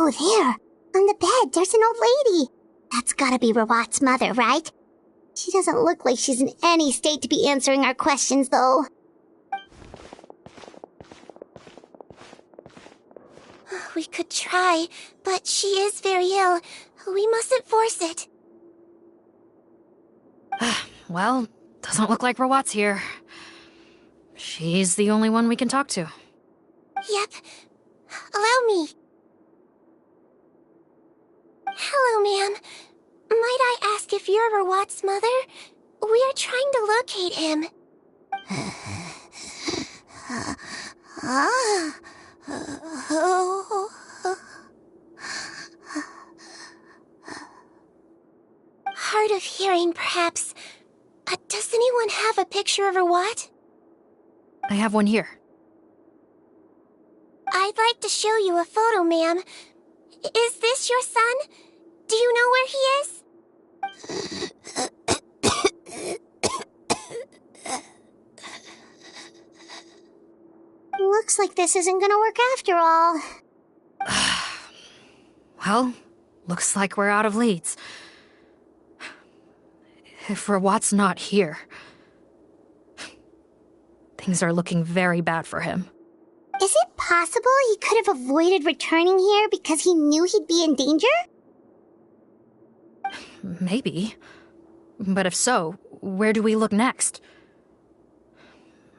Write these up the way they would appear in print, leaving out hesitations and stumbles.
Oh, there. On the bed, there's an old lady. That's gotta be Rawat's mother, right? She doesn't look like she's in any state to be answering our questions, though. We could try, but she is very ill. We mustn't force it. Well, doesn't look like Rawat's here. She's the only one we can talk to. Yep. Allow me. Hello, ma'am. Might I ask if you're Rawat's mother? We are trying to locate him. Hard of hearing, perhaps. Does anyone have a picture of Rawat? I have one here. I'd like to show you a photo, ma'am. Is this your son? Do you know where he is? Looks like this isn't gonna work after all. Well, looks like we're out of leads. If Rawat's not here, things are looking very bad for him. Is it possible he could have avoided returning here because he knew he'd be in danger? Maybe. But if so, where do we look next?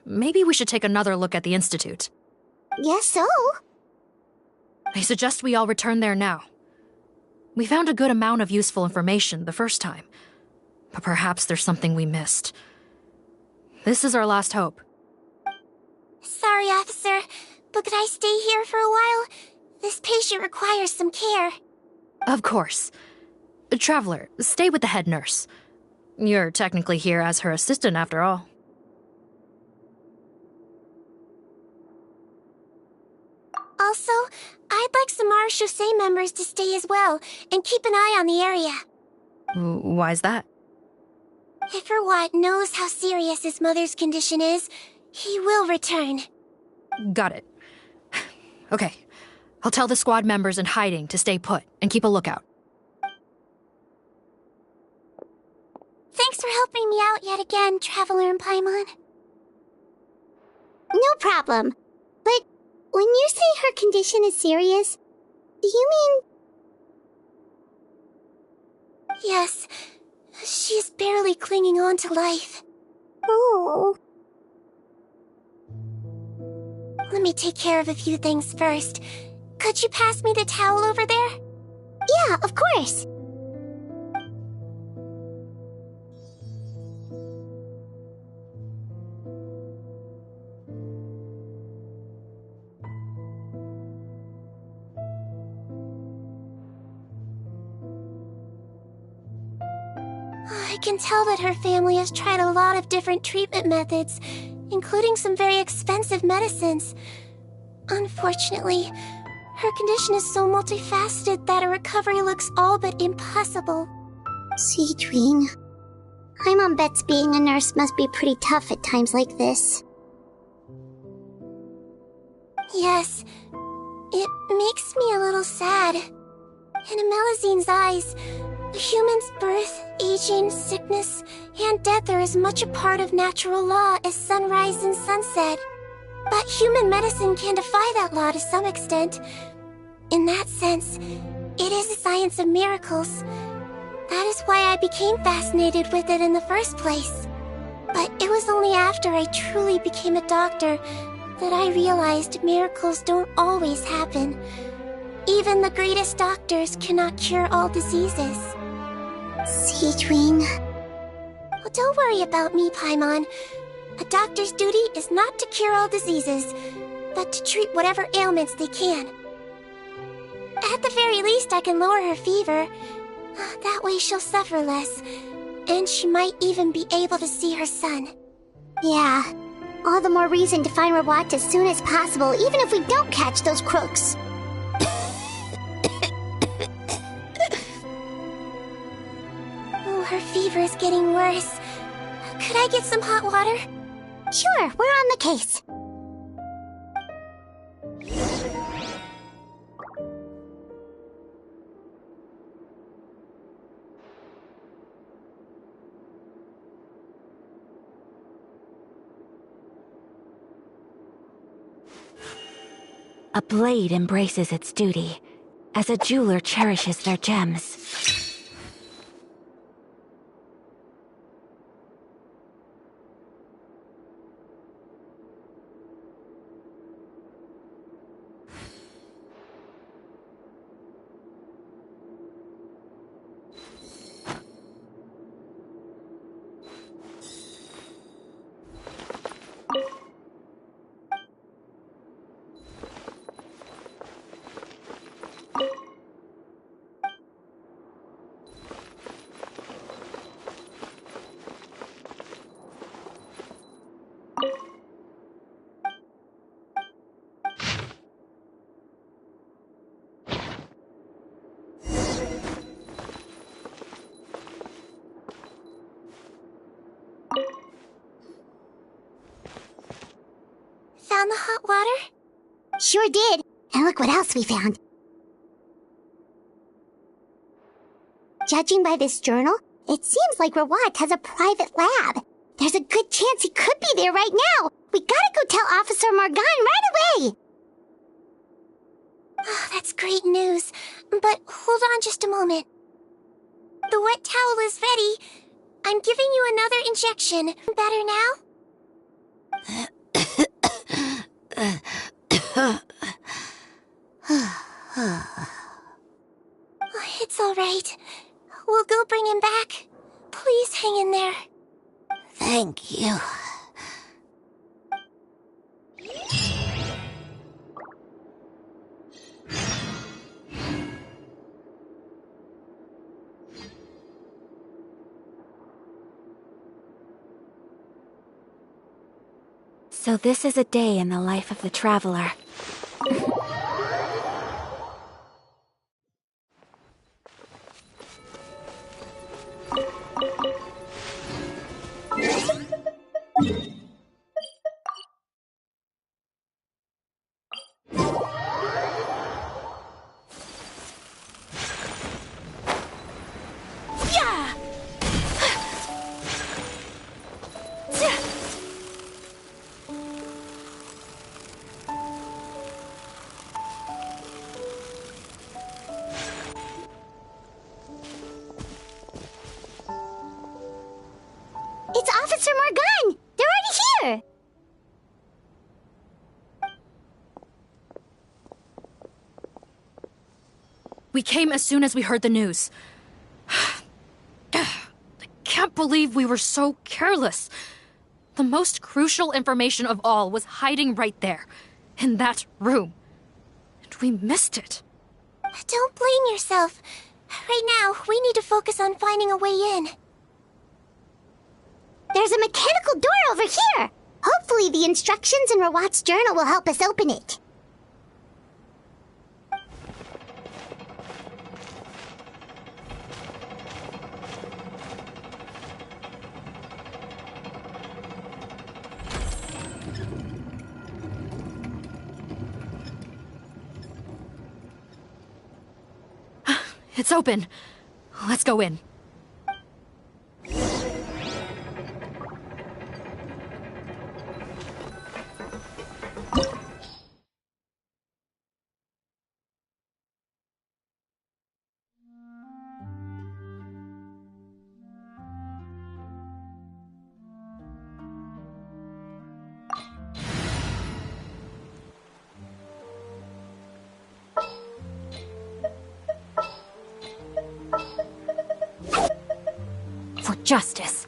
Maybe we should take another look at the Institute. Guess so. I suggest we all return there now. We found a good amount of useful information the first time, but perhaps there's something we missed. This is our last hope. Sorry, officer, but could I stay here for a while? This patient requires some care. Of course. Traveler, stay with the head nurse. You're technically here as her assistant after all. Also, I'd like some Marechaussee members to stay as well, and keep an eye on the area. Why's that? If Rawat knows how serious his mother's condition is, he will return. Got it. Okay. I'll tell the squad members in hiding to stay put and keep a lookout. Thanks for helping me out yet again, Traveler and Paimon. No problem. But when you say her condition is serious, do you mean... Yes. She's barely clinging on to life. Oh... Let me take care of a few things first. Could you pass me the towel over there? Yeah, of course. I can tell that her family has tried a lot of different treatment methods, including some very expensive medicines. Unfortunately, her condition is so multifaceted that a recovery looks all but impossible. Seedwing. Paimon bets being a nurse must be pretty tough at times like this. Yes, it makes me a little sad. In Amelizine's eyes, a human's birth, aging, sickness, and death are as much a part of natural law as sunrise and sunset. But human medicine can defy that law to some extent. In that sense, it is a science of miracles. That is why I became fascinated with it in the first place. But it was only after I truly became a doctor that I realized miracles don't always happen. Even the greatest doctors cannot cure all diseases. Seedwing. Well, don't worry about me, Paimon. A doctor's duty is not to cure all diseases, but to treat whatever ailments they can. At the very least, I can lower her fever. That way she'll suffer less, and she might even be able to see her son. Yeah. All the more reason to find Rawat as soon as possible, even if we don't catch those crooks. Oh, her fever is getting worse. Could I get some hot water? Sure, we're on the case. A blade embraces its duty, as a jeweler cherishes their gems. Found the hot water? Sure did. And look what else we found. Judging by this journal, it seems like Rawat has a private lab. There's a good chance he could be there right now. We gotta go tell Officer Morgan right away. Oh, that's great news. But hold on just a moment. The wet towel is ready. I'm giving you another injection. Better now? It's all right. We'll go bring him back. Please hang in there. Thank you. So this is a day in the life of the traveler. It's Officer Morgan! They're already here! We came as soon as we heard the news. I can't believe we were so careless. The most crucial information of all was hiding right there, in that room. And we missed it. Don't blame yourself. Right now, we need to focus on finding a way in. There's a mechanical door over here! Hopefully the instructions in Rawat's journal will help us open it. It's open. Let's go in. For justice.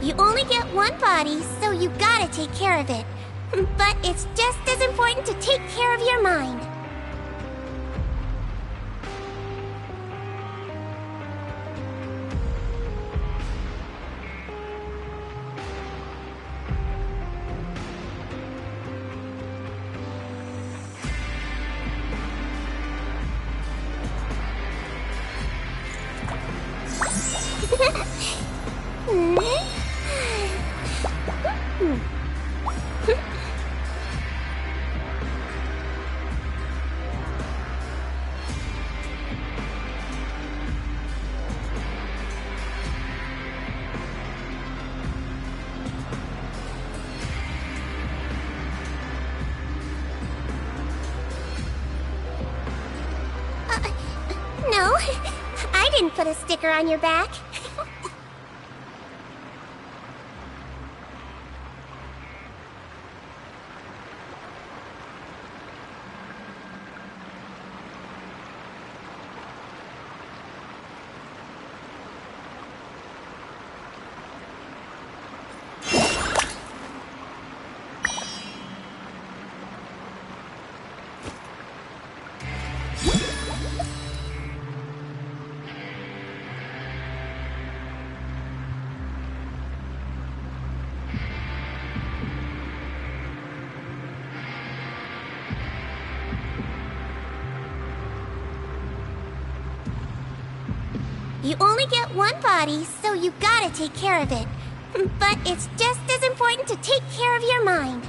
You only get one body, so you gotta take care of it. But it's just as important to take care of your mind. didn't put a sticker on your back. You only get one body, so you gotta take care of it. But it's just as important to take care of your mind.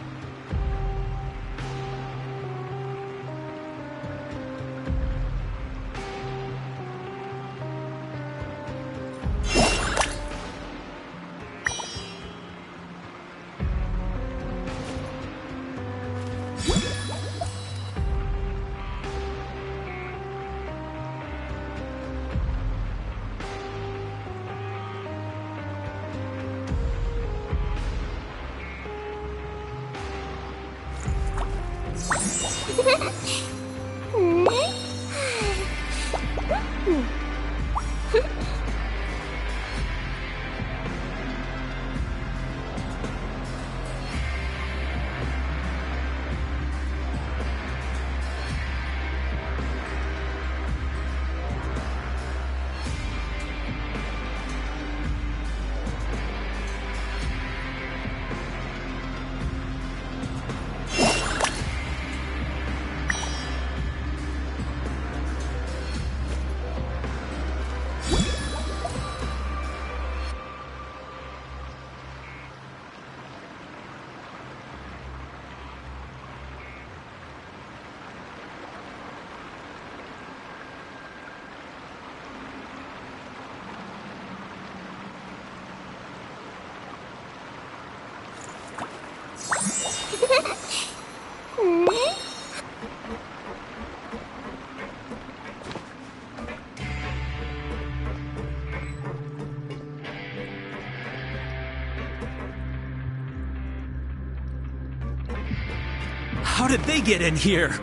How did they get in here?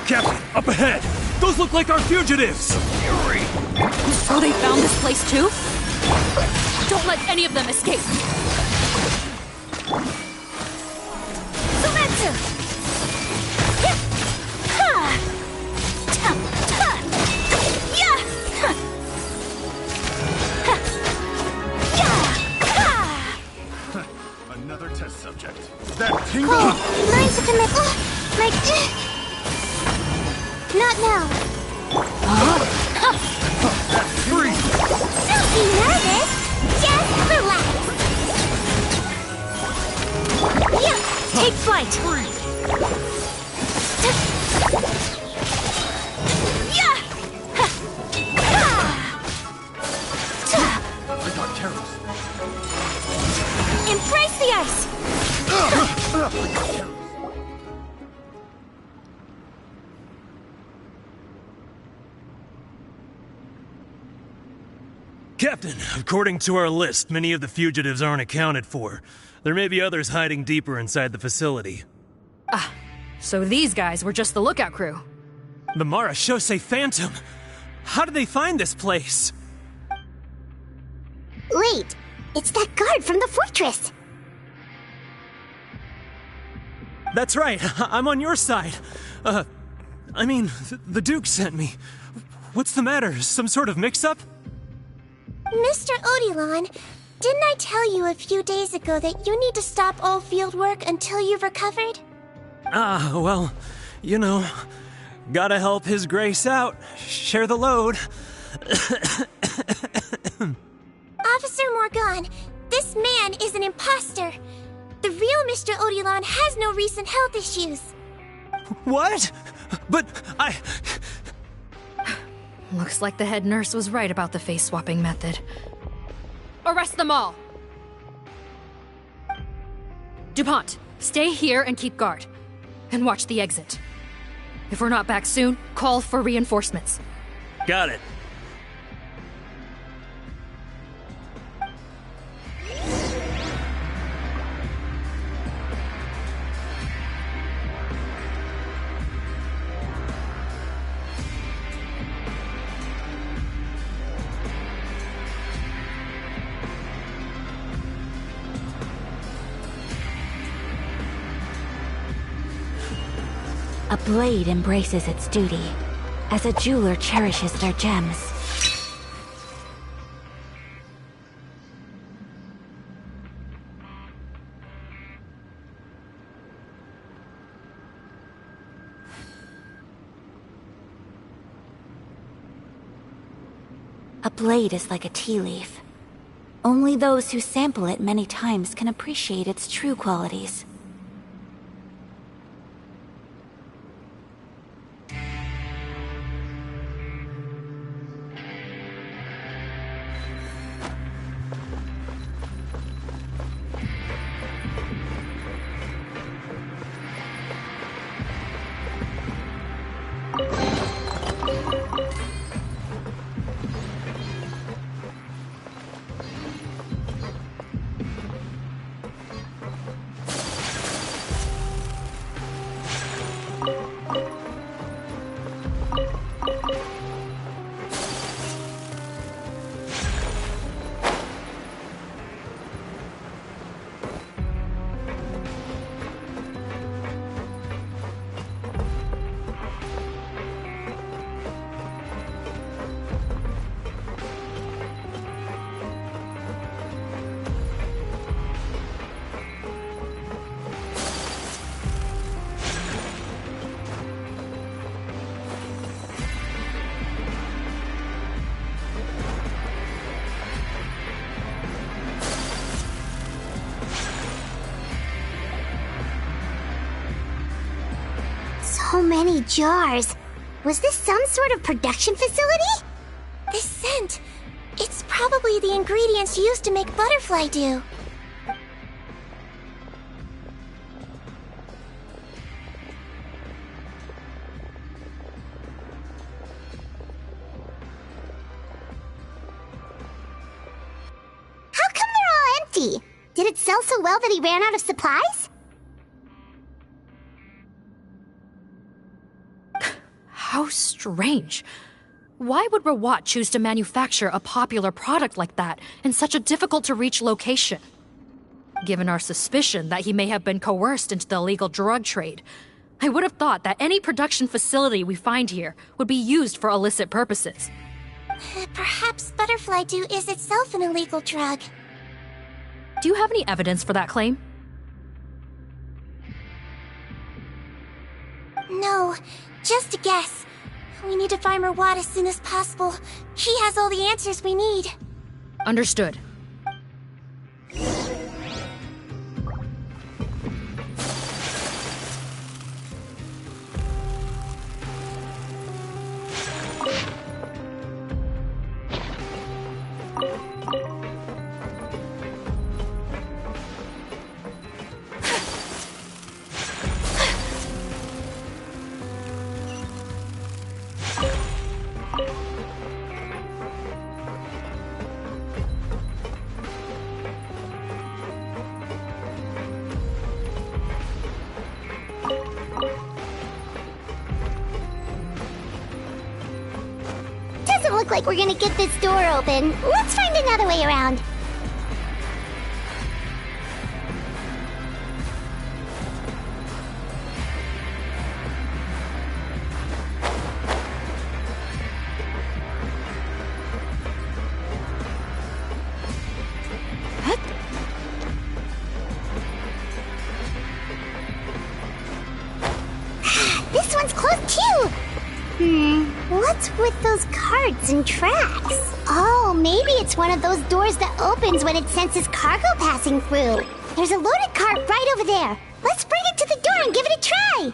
Captain, up ahead! Those look like our fugitives! So they found this place too? Don't let any of them escape! Sumetsu! Another test subject. That tingle! Mine's a commit. Not now. Free! Don't be nervous! Just relax! Yeah! Take flight! Yeah! I got careless. Embrace the ice! Captain, according to our list, many of the fugitives aren't accounted for. There may be others hiding deeper inside the facility. So these guys were just the lookout crew. The Marashose Phantom! How did they find this place? Wait, it's that guard from the fortress. That's right, I'm on your side. The Duke sent me. What's the matter? Some sort of mix-up? Mr. Odilon, didn't I tell you a few days ago that you need to stop all field work until you've recovered? Well, you know, gotta help His Grace out. Share the load. Officer Morgan, this man is an imposter. The real Mr. Odilon has no recent health issues. What? But Looks like the head nurse was right about the face-swapping method. Arrest them all! DuPont, stay here and keep guard. And watch the exit. If we're not back soon, call for reinforcements. Got it. A blade embraces its duty, as a jeweler cherishes their gems. A blade is like a tea leaf. Only those who sample it many times can appreciate its true qualities. So many jars. Was this some sort of production facility? This scent, it's probably the ingredients used to make butterfly dew. How come they're all empty? Did it sell so well that he ran out of supplies? How strange. Why would Rawat choose to manufacture a popular product like that in such a difficult-to-reach location? Given our suspicion that he may have been coerced into the illegal drug trade, I would have thought that any production facility we find here would be used for illicit purposes. Perhaps butterfly dew is itself an illegal drug. Do you have any evidence for that claim? No, just a guess. We need to find Rawat as soon as possible. He has all the answers we need. Understood. Doesn't look like we're gonna get this door open. Let's find another way around. This one's closed too! What's with those carts and tracks? Oh, maybe it's one of those doors that opens when it senses cargo passing through. There's a loaded cart right over there. Let's bring it to the door and give it a try.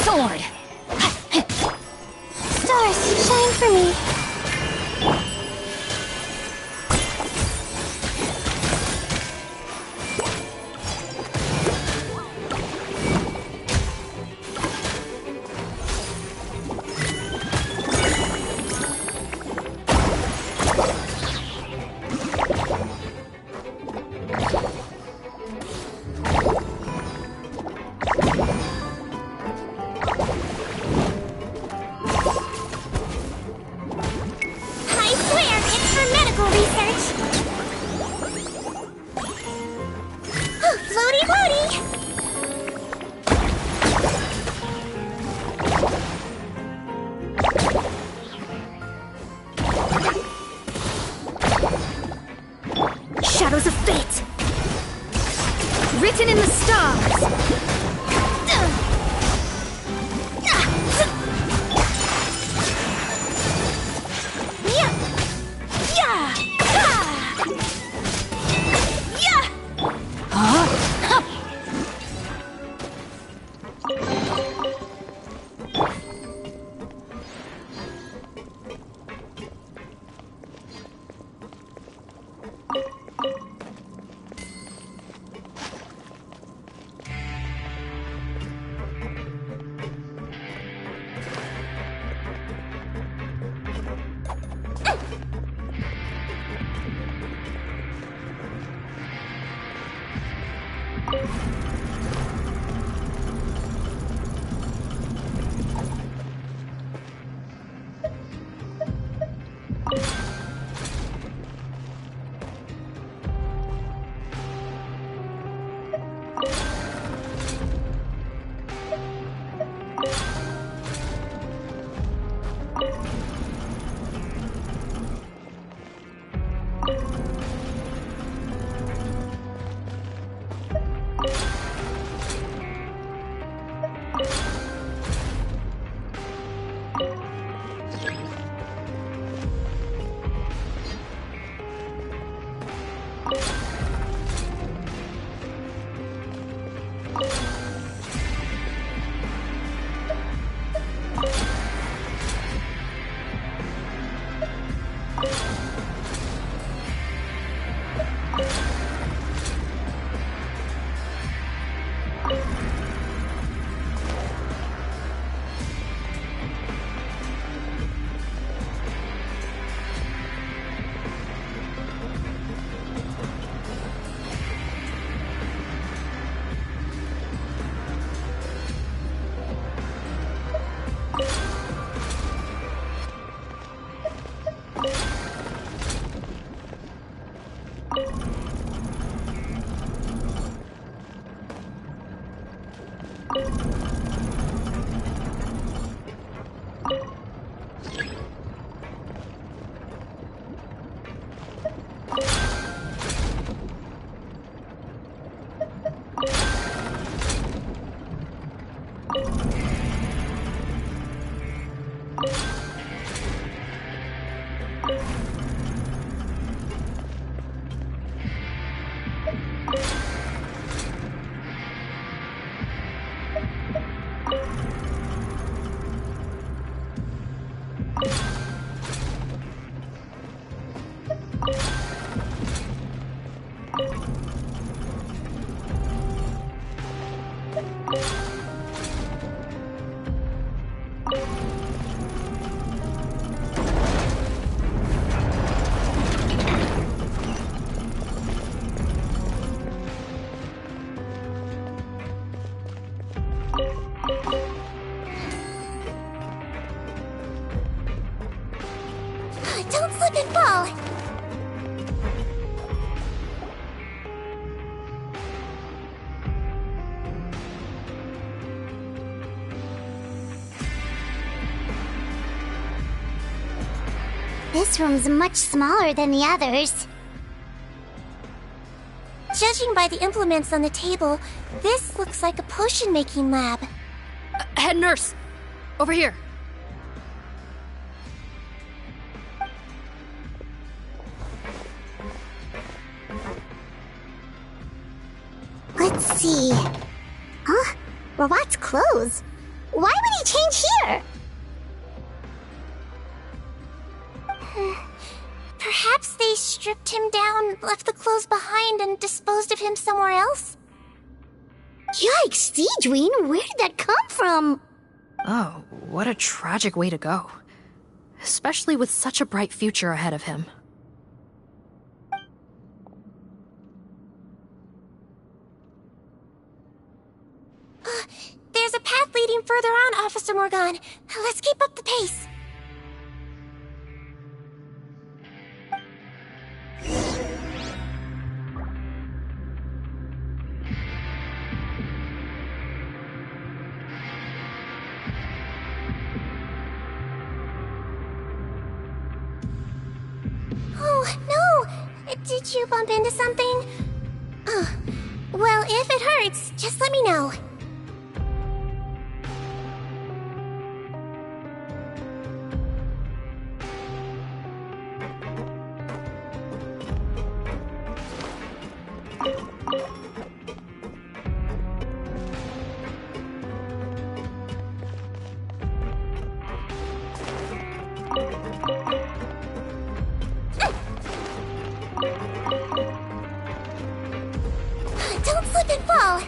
sword! Stars, shine for me. I swear, it's for medical research. Floaty floaty! Shadows of fate! Written in the stars! Don't slip and fall! This room's much smaller than the others. Judging by the implements on the table, this looks like a potion-making lab. Head nurse! Over here! Let's see. Huh? Robot's clothes? Why would he change here? Perhaps they stripped him down, left the clothes behind, and disposed of him somewhere else? Yikes, Deedween, where did that come from? Oh, what a tragic way to go. Especially with such a bright future ahead of him. There's a path leading further on, Officer Morgan. Let's keep up the pace. Oh, no! Did you bump into something? Oh, well, if it hurts, just let me know. Don't slip and fall!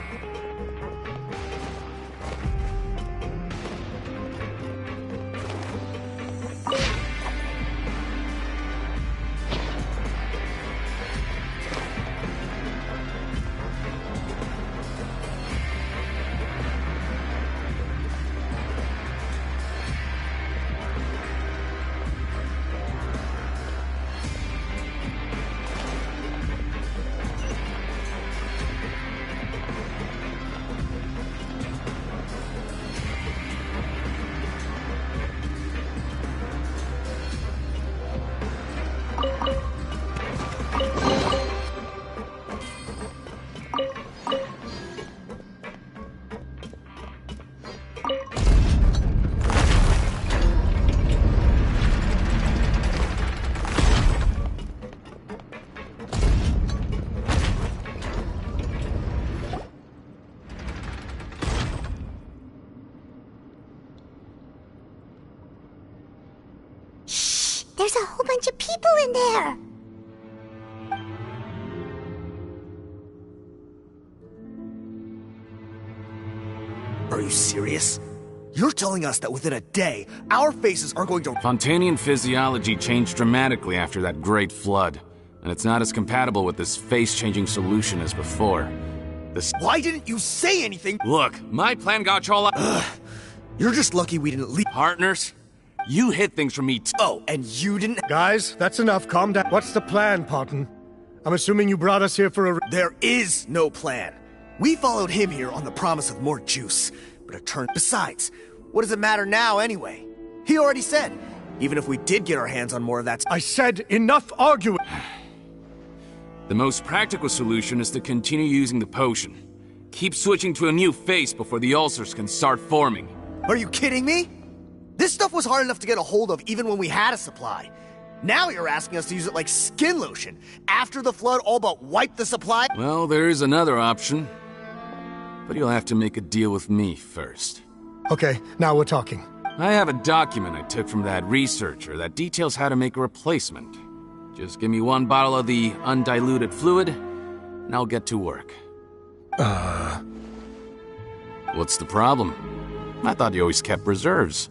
There's a whole bunch of people in there! Are you serious? You're telling us that within a day, our faces are going to— Fontanian physiology changed dramatically after that great flood, and it's not as compatible with this face-changing solution as before. Why didn't you say anything? Look, my plan got you all up. You're just lucky we didn't leave— Partners, you hid things from me Oh, and you didn't— Guys, that's enough. Calm down. What's the plan, Parton? I'm assuming you brought us here for a— There is no plan. We followed him here on the promise of more juice, but it turned— Besides, what does it matter now anyway? He already said, even if we did get our hands on more of that— I said enough arguing! The most practical solution is to continue using the potion. Keep switching to a new face before the ulcers can start forming. Are you kidding me? This stuff was hard enough to get a hold of even when we had a supply. Now you're asking us to use it like skin lotion, after the flood all but wiped the supply? Well, there is another option. But you'll have to make a deal with me first. Okay, now we're talking. I have a document I took from that researcher that details how to make a replacement. Just give me one bottle of the undiluted fluid, and I'll get to work. What's the problem? I thought you always kept reserves.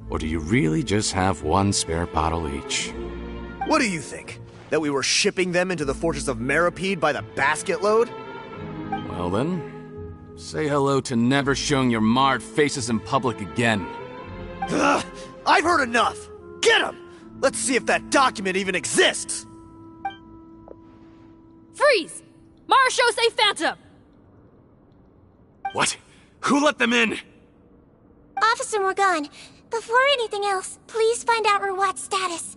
Or do you really just have one spare bottle each? What do you think? That we were shipping them into the fortress of Meripede by the basket load? Well then, say hello to never showing your marred faces in public again. Ugh, I've heard enough! Get him! Let's see if that document even exists! Freeze! Marshal, say Phantom! What? Who let them in? Officer Morgan, before anything else, please find out Rawat's status.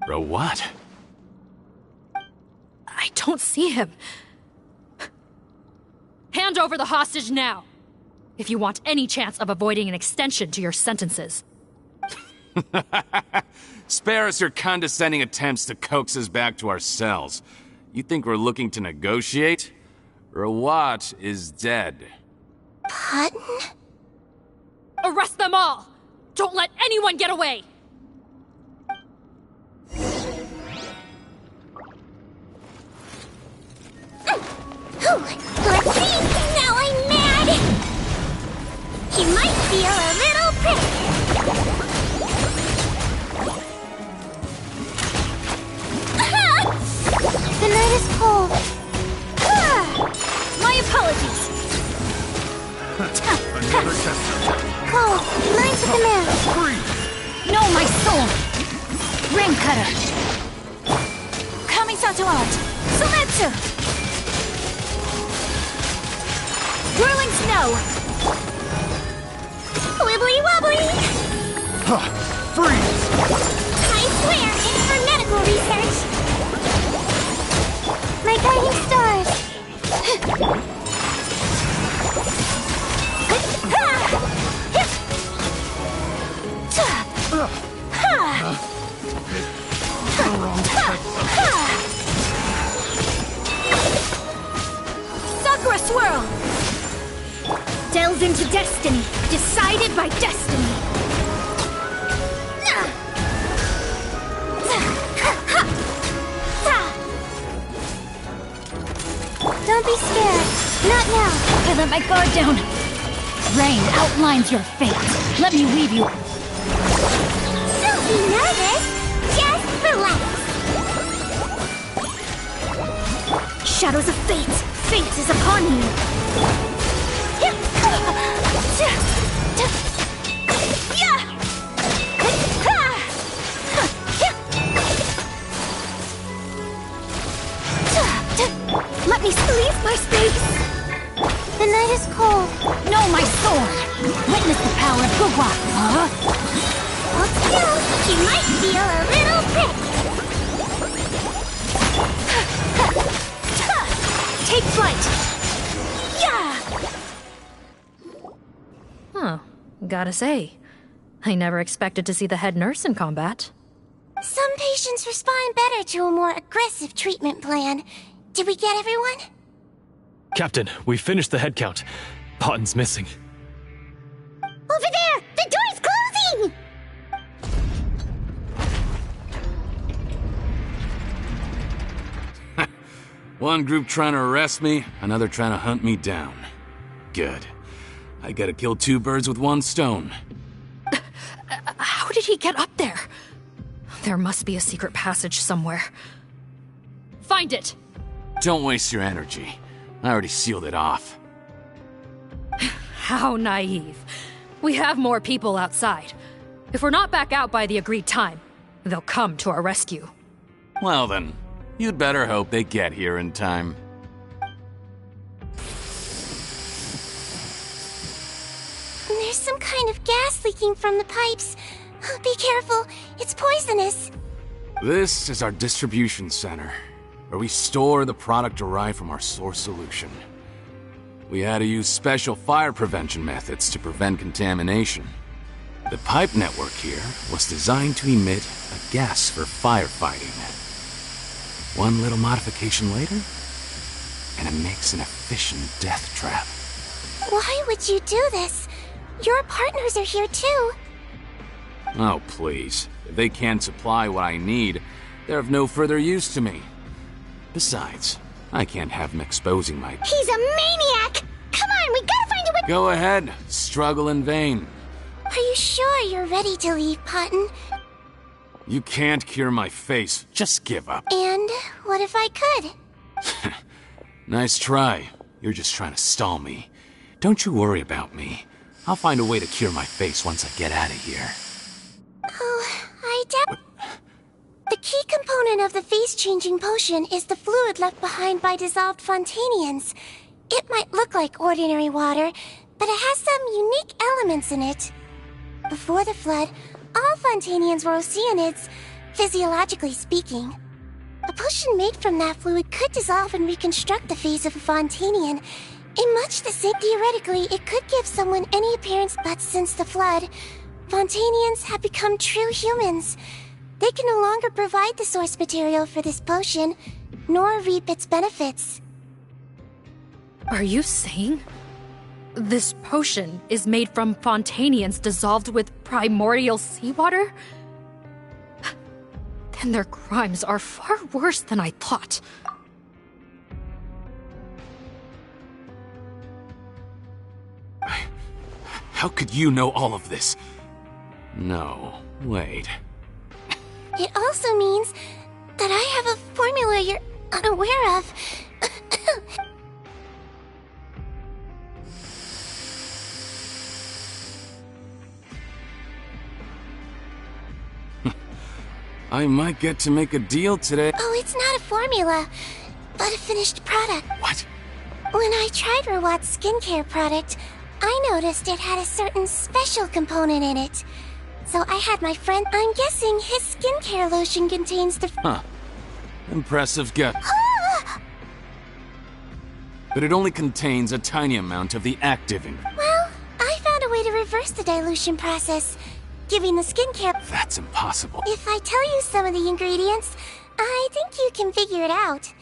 Rawat? I don't see him. Hand over the hostage now, if you want any chance of avoiding an extension to your sentences. Spare us your condescending attempts to coax us back to our cells. You think we're looking to negotiate? Rawat is dead. Parton? Arrest them all! Don't let anyone get away! Let's see! Now I'm mad! He might feel a little prick! The night is cold. My apologies! Another tester. Cold. Lines with the man. No, my soul! Rain Cutter! Kamisato art! Sumetsu! Whirling snow! Wibbly wobbly! Freeze! I swear, it's for medical research! My guiding stars. Sakura swirl! Delve into destiny, decided by destiny. Don't be scared. Not now. I let my guard down. Rain outlines your fate. Let me weave you. Don't be nervous, just relax. Shadows of fate, fate is upon you. Let me leave my space. The night is cold. No, my sword. Witness the power of Gugwa. Huh? Still, he might feel a little prick. Take flight. Huh. Gotta say, I never expected to see the head nurse in combat. Some patients respond better to a more aggressive treatment plan. Did we get everyone? Captain, we finished the head count. Potten's missing. Over there! The door's closing! One group trying to arrest me, another trying to hunt me down. Good. I gotta kill two birds with one stone. How did he get up there? There must be a secret passage somewhere. Find it! Don't waste your energy. I already sealed it off. How naive. We have more people outside. If we're not back out by the agreed time, they'll come to our rescue. Well then, you'd better hope they get here in time. There's some kind of gas leaking from the pipes. Be careful, it's poisonous. This is our distribution center, where we store the product derived from our source solution. We had to use special fire prevention methods to prevent contamination. The pipe network here was designed to emit a gas for firefighting. One little modification later, and it makes an efficient death trap. Why would you do this? Your partners are here too. Oh, please. If they can't supply what I need, they're of no further use to me. Besides, I can't have them exposing my... He's a maniac! Come on, we gotta find a way... Go ahead. Struggle in vain. Are you sure you're ready to leave, Potten? You can't cure my face. Just give up. And what if I could? Nice try. You're just trying to stall me. Don't you worry about me. I'll find a way to cure my face once I get out of here. Oh, The key component of the face-changing potion is the fluid left behind by dissolved Fontanians. It might look like ordinary water, but it has some unique elements in it. Before the flood, all Fontanians were Oceanids, physiologically speaking. A potion made from that fluid could dissolve and reconstruct the face of a Fontanian. In much the same, theoretically, it could give someone any appearance, but since the flood, Fontanians have become true humans. They can no longer provide the source material for this potion, nor reap its benefits. Are you saying This potion is made from Fontanians dissolved with primordial seawater? Then their crimes are far worse than I thought. How could you know all of this? No, wait. It also means that I have a formula you're unaware of. I might get to make a deal today. Oh, it's not a formula, but a finished product. What? When I tried Rawat's skincare product, I noticed it had a certain special component in it. So I had my friend... I'm guessing his skincare lotion contains the... Huh. Impressive guess. But it only contains a tiny amount of the active ingredient. Well, I found a way to reverse the dilution process, giving the skincare... That's impossible. If I tell you some of the ingredients, I think you can figure it out.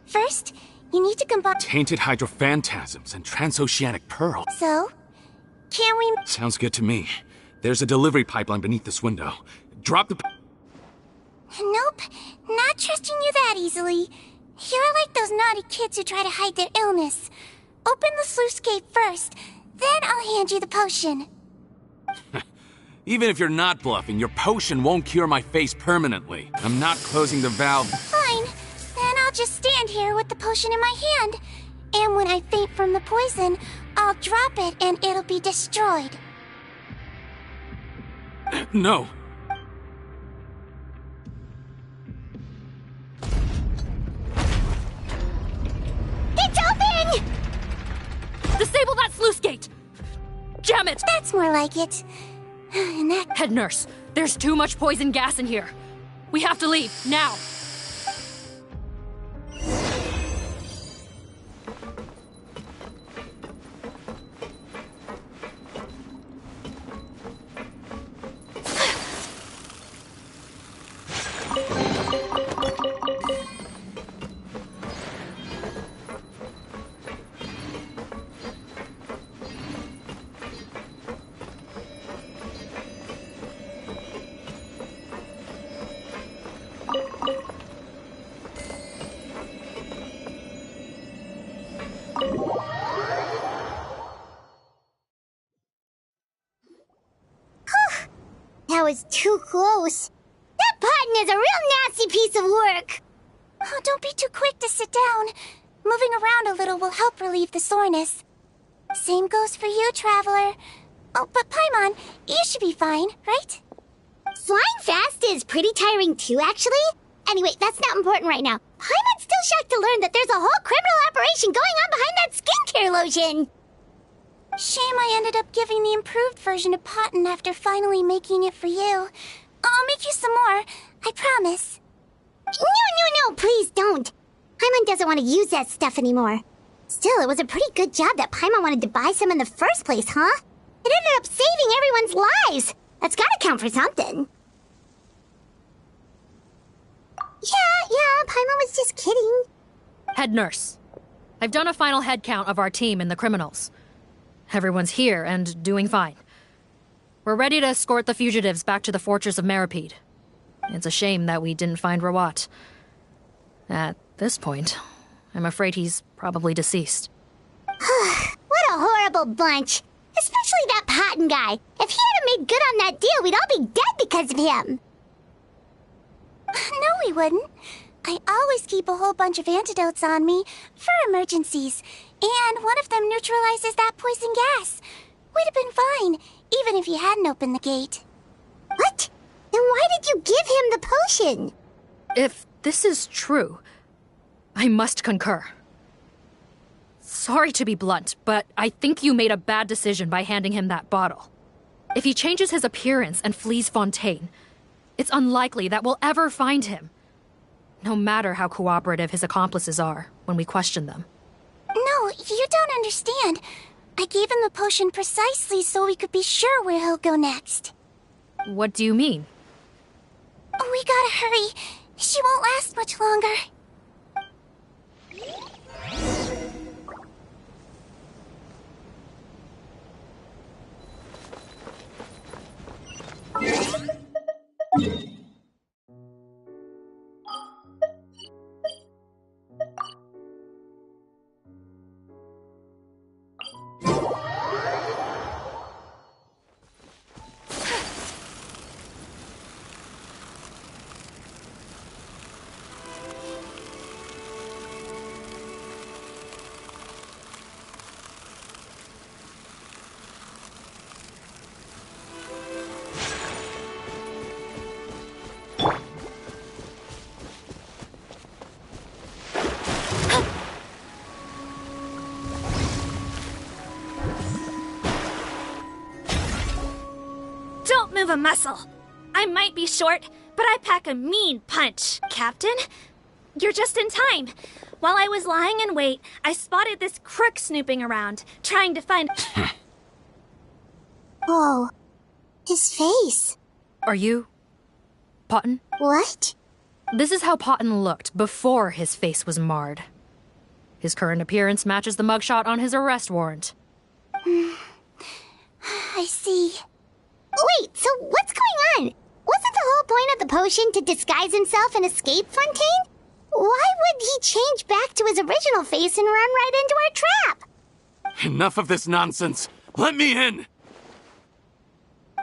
First, you need to combine... Tainted hydrophantasms and transoceanic pearl. So, can we... Sounds good to me. There's a delivery pipeline beneath this window. Drop the... Nope, not trusting you that easily. You're like those naughty kids who try to hide their illness. Open the sluice gate first, then I'll hand you the potion. Even if you're not bluffing, your potion won't cure my face permanently. I'm not closing the valve. Fine, then I'll just stand here with the potion in my hand. And when I faint from the poison, I'll drop it and it'll be destroyed. No. It's open! Disable that sluice gate! Jam it! That's more like it. And that... Head nurse, there's too much poison gas in here. We have to leave, now! That was too close. That Potton is a real nasty piece of work. Oh, don't be too quick to sit down. Moving around a little will help relieve the soreness. Same goes for you, Traveler. Oh, but Paimon, you should be fine, right? Flying fast is pretty tiring too, actually. Anyway, that's not important right now. Paimon's still shocked to learn that there's a whole criminal operation going on behind that skincare lotion. Shame I ended up giving the improved version to Potton after finally making it for you. I'll make you some more, I promise. No, please don't. Paimon doesn't want to use that stuff anymore. Still, it was a pretty good job that Paimon wanted to buy some in the first place, huh? It ended up saving everyone's lives. That's gotta count for something. Yeah, Paimon was just kidding. Head nurse, I've done a final head count of our team and the criminals. Everyone's here and doing fine. We're ready to escort the fugitives back to the fortress of Meripede. It's a shame that we didn't find Rawat. At this point, I'm afraid he's probably deceased. What a horrible bunch. Especially that Potton guy. If he hadn't made good on that deal, we'd all be dead because of him. No, we wouldn't. I always keep a whole bunch of antidotes on me for emergencies, and one of them neutralizes that poison gas. We'd have been fine, even if you hadn't opened the gate. What? Then why did you give him the potion? If this is true, I must concur. Sorry to be blunt, but I think you made a bad decision by handing him that bottle. If he changes his appearance and flees Fontaine, it's unlikely that we'll ever find him. No matter how cooperative his accomplices are when we question them. No, you don't understand. I gave him the potion precisely so we could be sure where he'll go next. What do you mean? We gotta hurry. She won't last much longer. of a muscle. I might be short, but I pack a mean punch. Captain, you're just in time. While I was lying in wait, I spotted this crook snooping around, trying to find... Whoa. His face. Are you... Potton? What? This is how Potton looked before his face was marred. His current appearance matches the mugshot on his arrest warrant. I see. Wait, so what's going on? Wasn't the whole point of the potion to disguise himself and escape Fontaine? Why would he change back to his original face and run right into our trap? Enough of this nonsense. Let me in!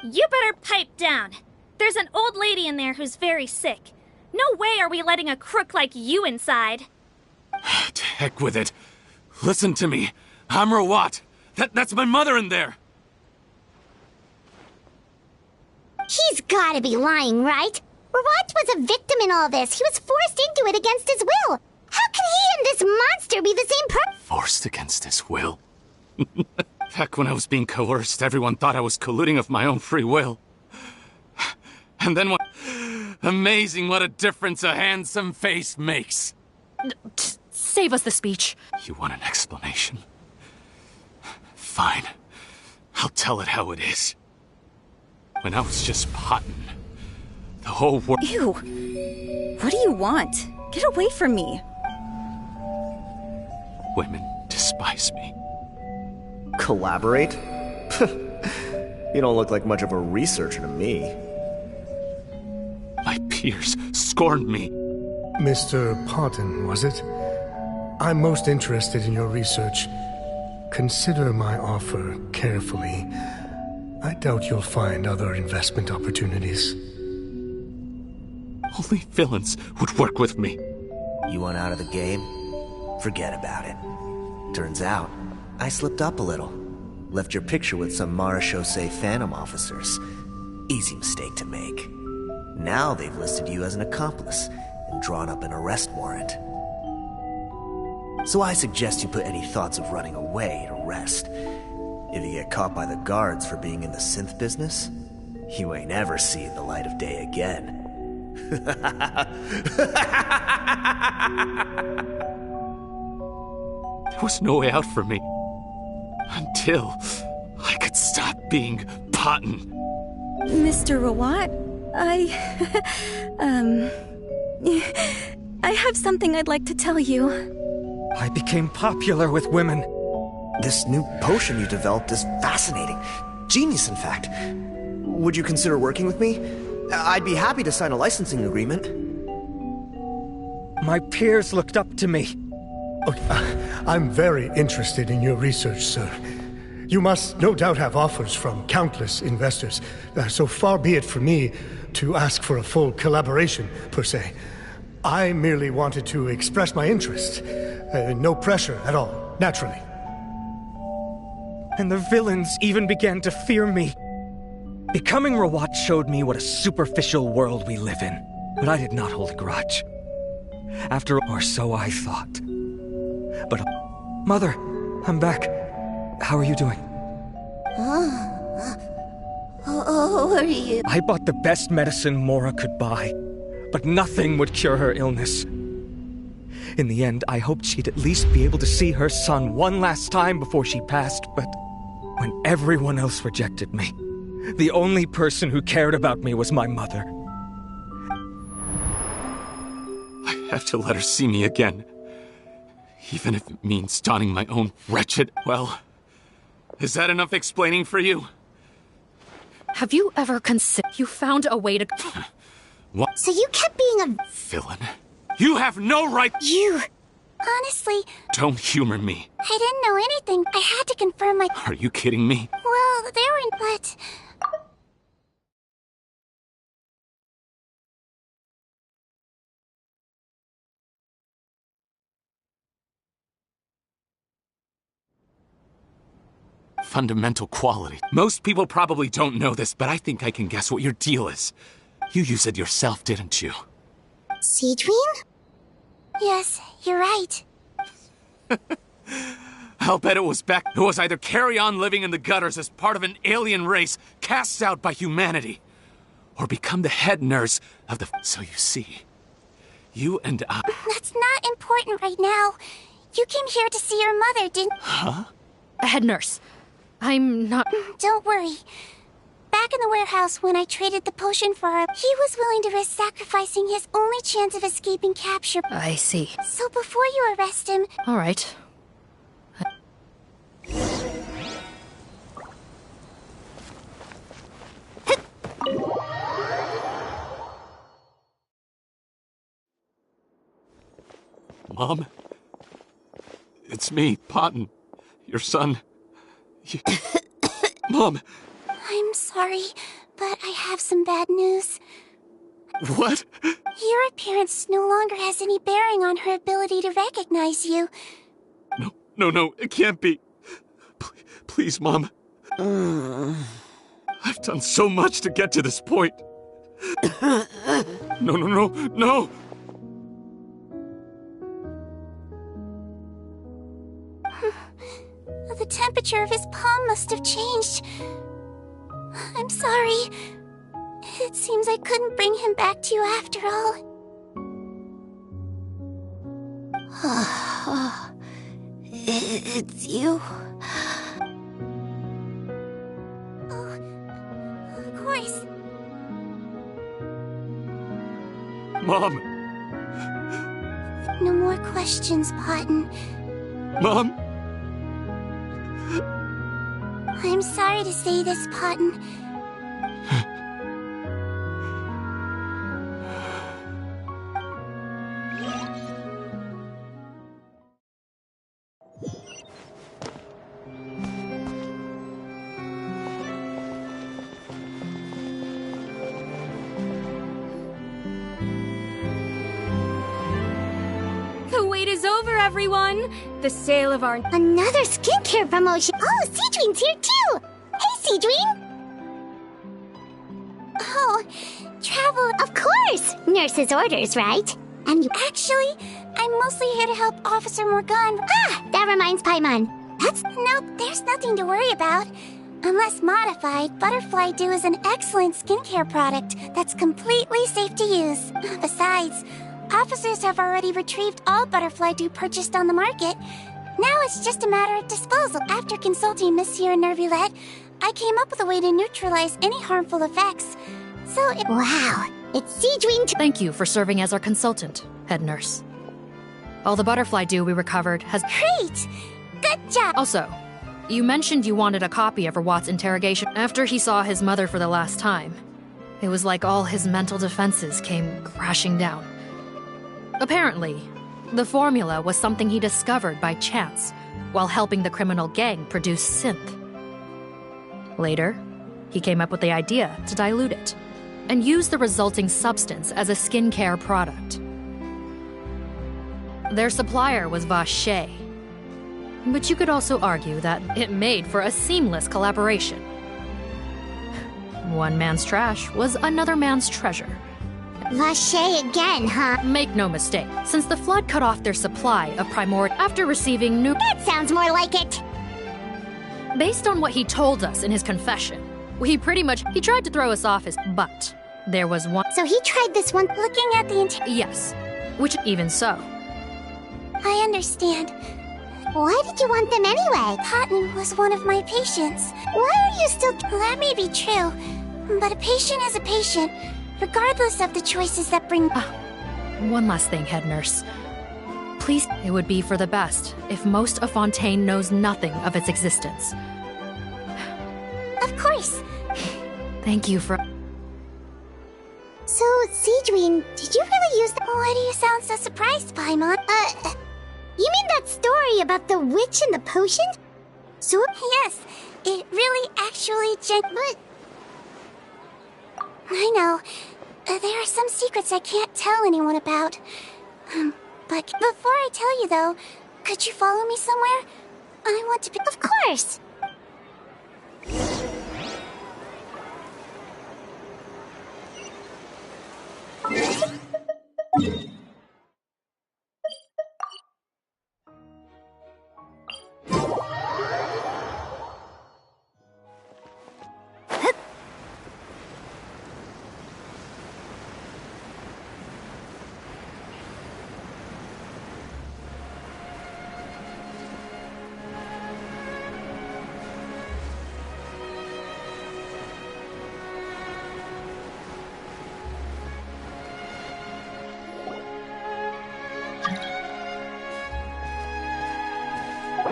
You better pipe down. There's an old lady in there who's very sick. No way are we letting a crook like you inside. To heck with it. Listen to me. I'm Rawat. That's my mother in there. He's gotta be lying, right? Rawat was a victim in all this. He was forced into it against his will. How can he and this monster be the same person? Forced against his will? Back when I was being coerced, everyone thought I was colluding of my own free will. And then what? Amazing what a difference a handsome face makes. Save us the speech. You want an explanation? Fine. I'll tell it how it is. When I was just Potton, the whole world... Ew. What do you want? Get away from me. Women despise me. Collaborate? You don't look like much of a researcher to me. My peers scorned me. Mr. Potton, was it? I'm most interested in your research. Consider my offer carefully. I doubt you'll find other investment opportunities. Only villains would work with me. You want out of the game? Forget about it. Turns out, I slipped up a little. Left your picture with some Marechaussee Phantom officers. Easy mistake to make. Now they've listed you as an accomplice and drawn up an arrest warrant. So I suggest you put any thoughts of running away to rest. If you get caught by the guards for being in the synth business, you ain't ever seen the light of day again. There was no way out for me. Until I could stop being Potton. Mr. Rawat, I have something I'd like to tell you. I became popular with women. This new potion you developed is fascinating. Genius, in fact. Would you consider working with me? I'd be happy to sign a licensing agreement. My peers looked up to me. I'm very interested in your research, sir. You must no doubt have offers from countless investors. So far be it from me to ask for a full collaboration, per se. I merely wanted to express my interest. No pressure at all, naturally. And the villains even began to fear me. Becoming Rawat showed me what a superficial world we live in, but I did not hold a grudge. After all, or so I thought. But, Mother, I'm back. How are you doing? Oh, are you? I bought the best medicine Mora could buy, but nothing would cure her illness. In the end, I hoped she'd at least be able to see her son one last time before she passed, but when everyone else rejected me, the only person who cared about me was my mother. I have to let her see me again. Even if it means donning my own wretched... Well, is that enough explaining for you? Have you ever considered you found a way to... What? So you kept being a... Villain? You have no right... You... Honestly... Don't humor me. I didn't know anything. I had to confirm my... Are you kidding me? Well, they were... But... Fundamental quality. Most people probably don't know this, but I think I can guess what your deal is. You use it yourself, didn't you? Seedween? Yes, you're right. I'll bet it was back. It was either carry on living in the gutters as part of an alien race cast out by humanity, or become the head nurse of the... So you see, you and I... That's not important right now. You came here to see your mother, didn't... Huh? Head nurse, I'm not... Don't worry. Back in the warehouse when I traded the potion for her, he was willing to risk sacrificing his only chance of escaping capture. I see. So before you arrest him... All right. Mom? It's me, Potton. Your son. Mom! I'm sorry, but I have some bad news. What? Your appearance no longer has any bearing on her ability to recognize you. No, it can't be. Please, Mom. I've done so much to get to this point. No. The temperature of his palm must have changed. I'm sorry. It seems I couldn't bring him back to you after all. It's you? Oh, of course. Mom! No more questions, Potton. Mom! I'm sorry to say this, Potton. The wait is over, everyone! The sale of our... Another skincare promotion! Oh, Seedween's here too! Hey, Seedween! Oh, travel... Of course! Nurse's orders, right? And you... Actually, I'm mostly here to help Officer Morgan. Ah! That reminds Paimon. Nope, there's nothing to worry about. Unless modified, Butterfly Dew is an excellent skincare product that's completely safe to use. Besides, officers have already retrieved all Butterfly Dew purchased on the market. Now it's just a matter of disposal. After consulting Monsieur Nervulette, I came up with a way to neutralize any harmful effects. So it... Wow, it's Seedween... Thank you for serving as our consultant, head nurse. All the Butterfly Dew we recovered has... Great! Good job! Also, you mentioned you wanted a copy of Rawat's interrogation after he saw his mother for the last time. It was like all his mental defenses came crashing down. Apparently, the formula was something he discovered by chance while helping the criminal gang produce synth. Later, he came up with the idea to dilute it and use the resulting substance as a skincare product. Their supplier was Vache, but you could also argue that it made for a seamless collaboration. One man's trash was another man's treasure. Vache again, huh? Make no mistake, since the flood cut off their supply of primordial after receiving new... That sounds more like it! Based on what he told us in his confession, he tried to throw us off his butt. There was one... So he tried this one... Looking at the Yes, which even so. I understand. Why did you want them anyway? Potton was one of my patients. Why are you still... That may be true, but a patient is a patient, regardless of the choices that bring... One last thing, head nurse. Please, it would be for the best if most of Fontaine knows nothing of its existence. Of course. Thank you for... So, Seedween, did you really use that? Why do you sound so surprised, Paimon? You mean that story about the witch and the potion? So... Yes, it really actually but... I know. There are some secrets I can't tell anyone about. But before I tell you, though, could you follow me somewhere? I want to be... Of course!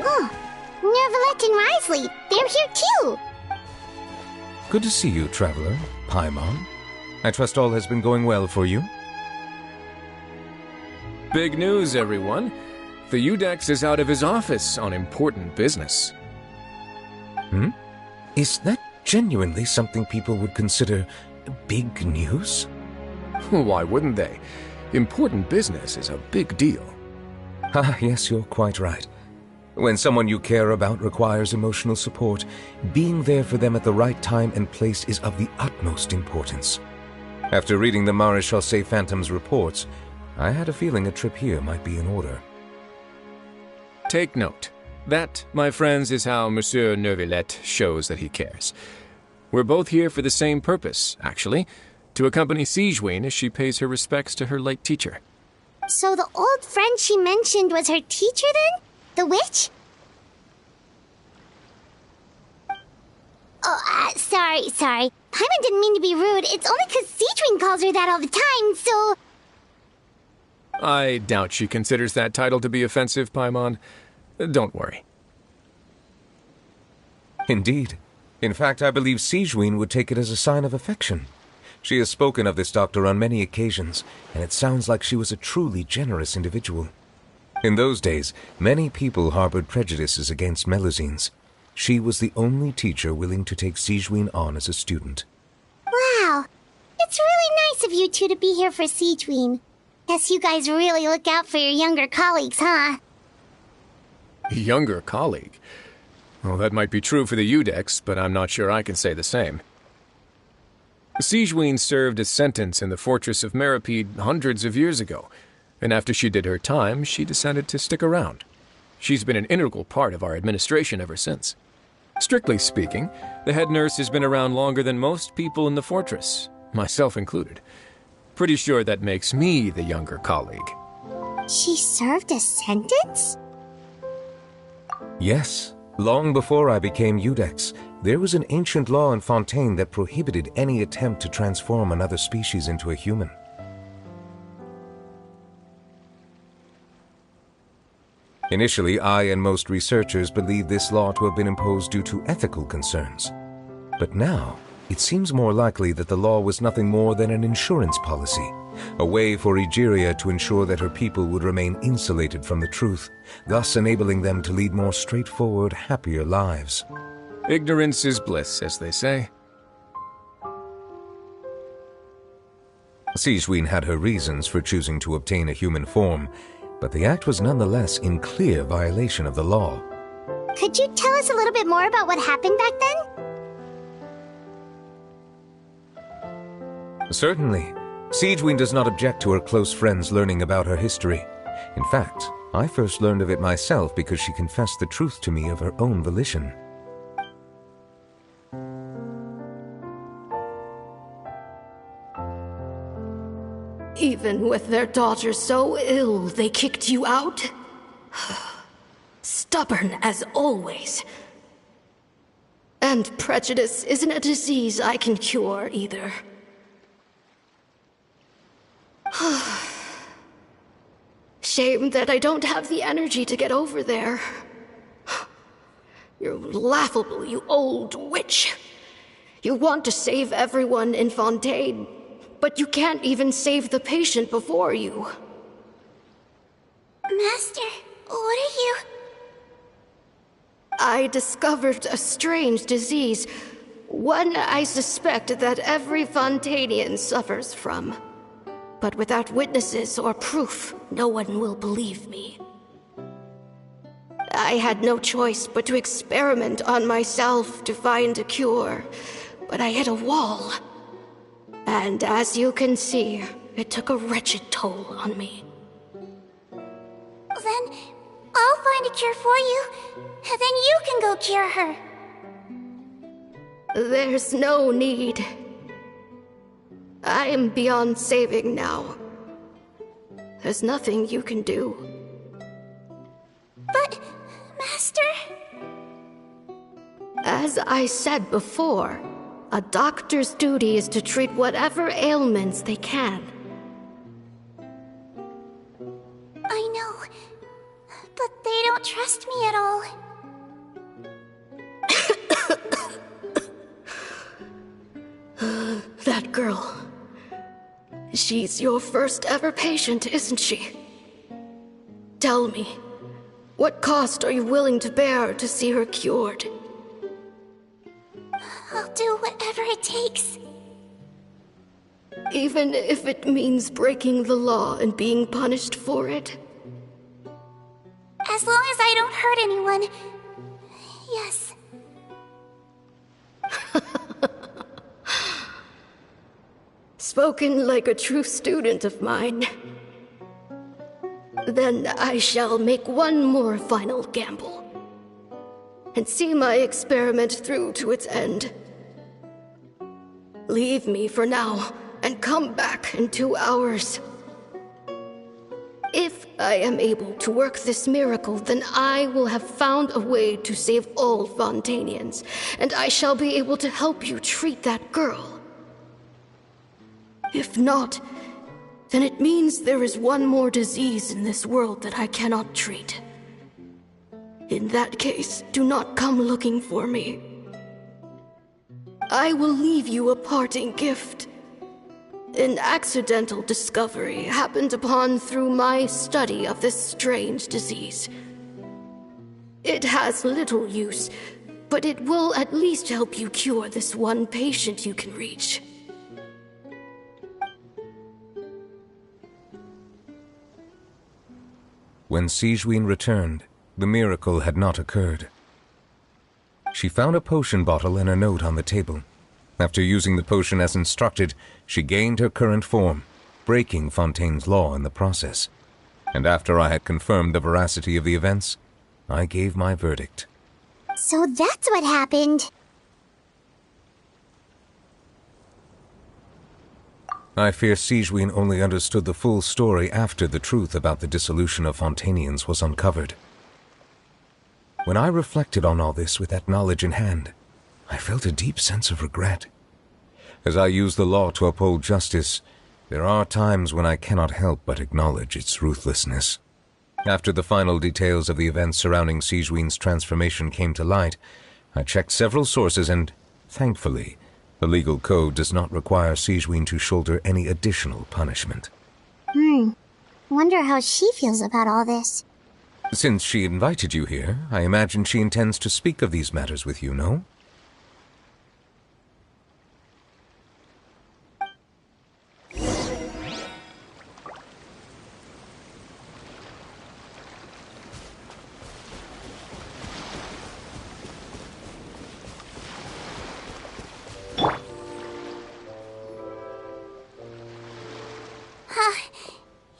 Huh. Nervalette and Risley, they're here too. Good to see you, Traveler. Paimon. I trust all has been going well for you? Big news, everyone. The Udex is out of his office on important business. Is that genuinely something people would consider big news? Why wouldn't they? Important business is a big deal. Ah, yes, you're quite right. When someone you care about requires emotional support, being there for them at the right time and place is of the utmost importance. After reading the Maréchal Phantom's reports, I had a feeling a trip here might be in order. Take note. That, my friends, is how Monsieur Nervalette shows that he cares. We're both here for the same purpose, actually, to accompany Sigewinne as she pays her respects to her late teacher. So the old friend she mentioned was her teacher then? The witch? Oh, sorry. Paimon didn't mean to be rude. It's only 'cause Sigewinne calls her that all the time, so... I doubt she considers that title to be offensive, Paimon. Don't worry. Indeed. In fact, I believe Sigewinne would take it as a sign of affection. She has spoken of this doctor on many occasions, and it sounds like she was a truly generous individual. In those days, many people harbored prejudices against Melusines. She was the only teacher willing to take Sigewinne on as a student. Wow. It's really nice of you two to be here for Sigewinne. Guess you guys really look out for your younger colleagues, huh? Younger colleague? Well, that might be true for the Udex, but I'm not sure I can say the same. Sigewinne served a sentence in the fortress of Meripede hundreds of years ago, and after she did her time, she decided to stick around. She's been an integral part of our administration ever since. Strictly speaking, the head nurse has been around longer than most people in the fortress, myself included. Pretty sure that makes me the younger colleague. She served a sentence? Yes. Long before I became Udex, there was an ancient law in Fontaine that prohibited any attempt to transform another species into a human. Initially, I and most researchers believed this law to have been imposed due to ethical concerns. But now, it seems more likely that the law was nothing more than an insurance policy, a way for Egeria to ensure that her people would remain insulated from the truth, thus enabling them to lead more straightforward, happier lives. Ignorance is bliss, as they say. Sigewinne had her reasons for choosing to obtain a human form, but the act was nonetheless in clear violation of the law. Could you tell us a little bit more about what happened back then? Certainly. Sigewinne does not object to her close friends learning about her history. In fact, I first learned of it myself because she confessed the truth to me of her own volition. Even with their daughter so ill, they kicked you out? Stubborn as always. And prejudice isn't a disease I can cure either. Shame that I don't have the energy to get over there. You're laughable, you old witch. You want to save everyone in Fontaine, but you can't even save the patient before you. Master, what are you... I discovered a strange disease, one I suspect that every Fontainian suffers from. But without witnesses or proof, no one will believe me. I had no choice but to experiment on myself to find a cure, but I hit a wall. And as you can see, it took a wretched toll on me. Then I'll find a cure for you, and then you can go cure her. There's no need. I am beyond saving now. There's nothing you can do. But, Master... As I said before, a doctor's duty is to treat whatever ailments they can. I know. But they don't trust me at all. That girl. She's your first ever patient, isn't she? Tell me, what cost are you willing to bear to see her cured? I'll do whatever it takes. Even if it means breaking the law and being punished for it? As long as I don't hurt anyone. Yes. Spoken like a true student of mine. Then I shall make one more final gamble. And see my experiment through to its end. Leave me for now, and come back in 2 hours. If I am able to work this miracle, then I will have found a way to save all Fontanians, and I shall be able to help you treat that girl. If not, then it means there is one more disease in this world that I cannot treat. In that case, do not come looking for me. I will leave you a parting gift. An accidental discovery happened upon through my study of this strange disease. It has little use, but it will at least help you cure this one patient you can reach. When Sigewinne returned, the miracle had not occurred. She found a potion bottle and a note on the table. After using the potion as instructed, she gained her current form, breaking Fontaine's law in the process. And after I had confirmed the veracity of the events, I gave my verdict. So that's what happened. I fear Sigewinne only understood the full story after the truth about the dissolution of Fontanians was uncovered. When I reflected on all this with that knowledge in hand, I felt a deep sense of regret. As I use the law to uphold justice, there are times when I cannot help but acknowledge its ruthlessness. After the final details of the events surrounding Sigewinne's transformation came to light, I checked several sources and, thankfully, the legal code does not require Sigewinne to shoulder any additional punishment. Wonder how she feels about all this. Since she invited you here, I imagine she intends to speak of these matters with you, no?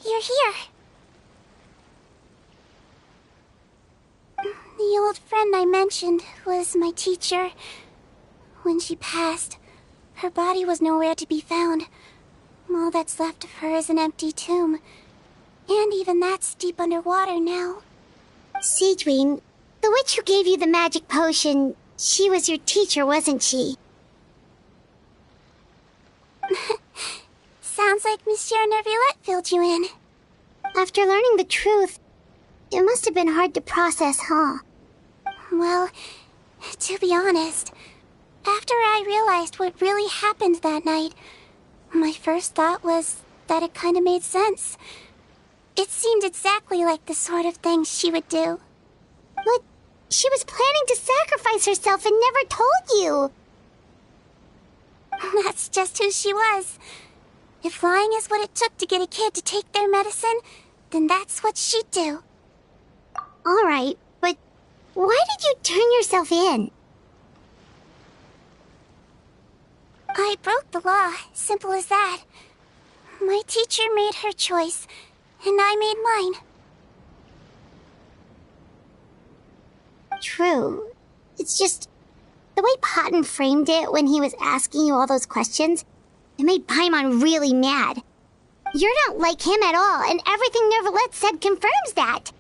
You're here. The old friend I mentioned was my teacher. When she passed, her body was nowhere to be found. All that's left of her is an empty tomb. And even that's deep underwater now. Sigewinne, the witch who gave you the magic potion, she was your teacher, wasn't she? Sounds like Monsieur Neuvillette filled you in. After learning the truth, it must have been hard to process, huh? Well, to be honest, after I realized what really happened that night, my first thought was that it kinda made sense. It seemed exactly like the sort of thing she would do. But she was planning to sacrifice herself and never told you. That's just who she was. If lying is what it took to get a kid to take their medicine, then that's what she'd do. Alright, but why did you turn yourself in? I broke the law, simple as that. My teacher made her choice, and I made mine. True. It's just the way Patton framed it when he was asking you all those questions, it made Paimon really mad. You're not like him at all, and everything Neuvillette said confirms that.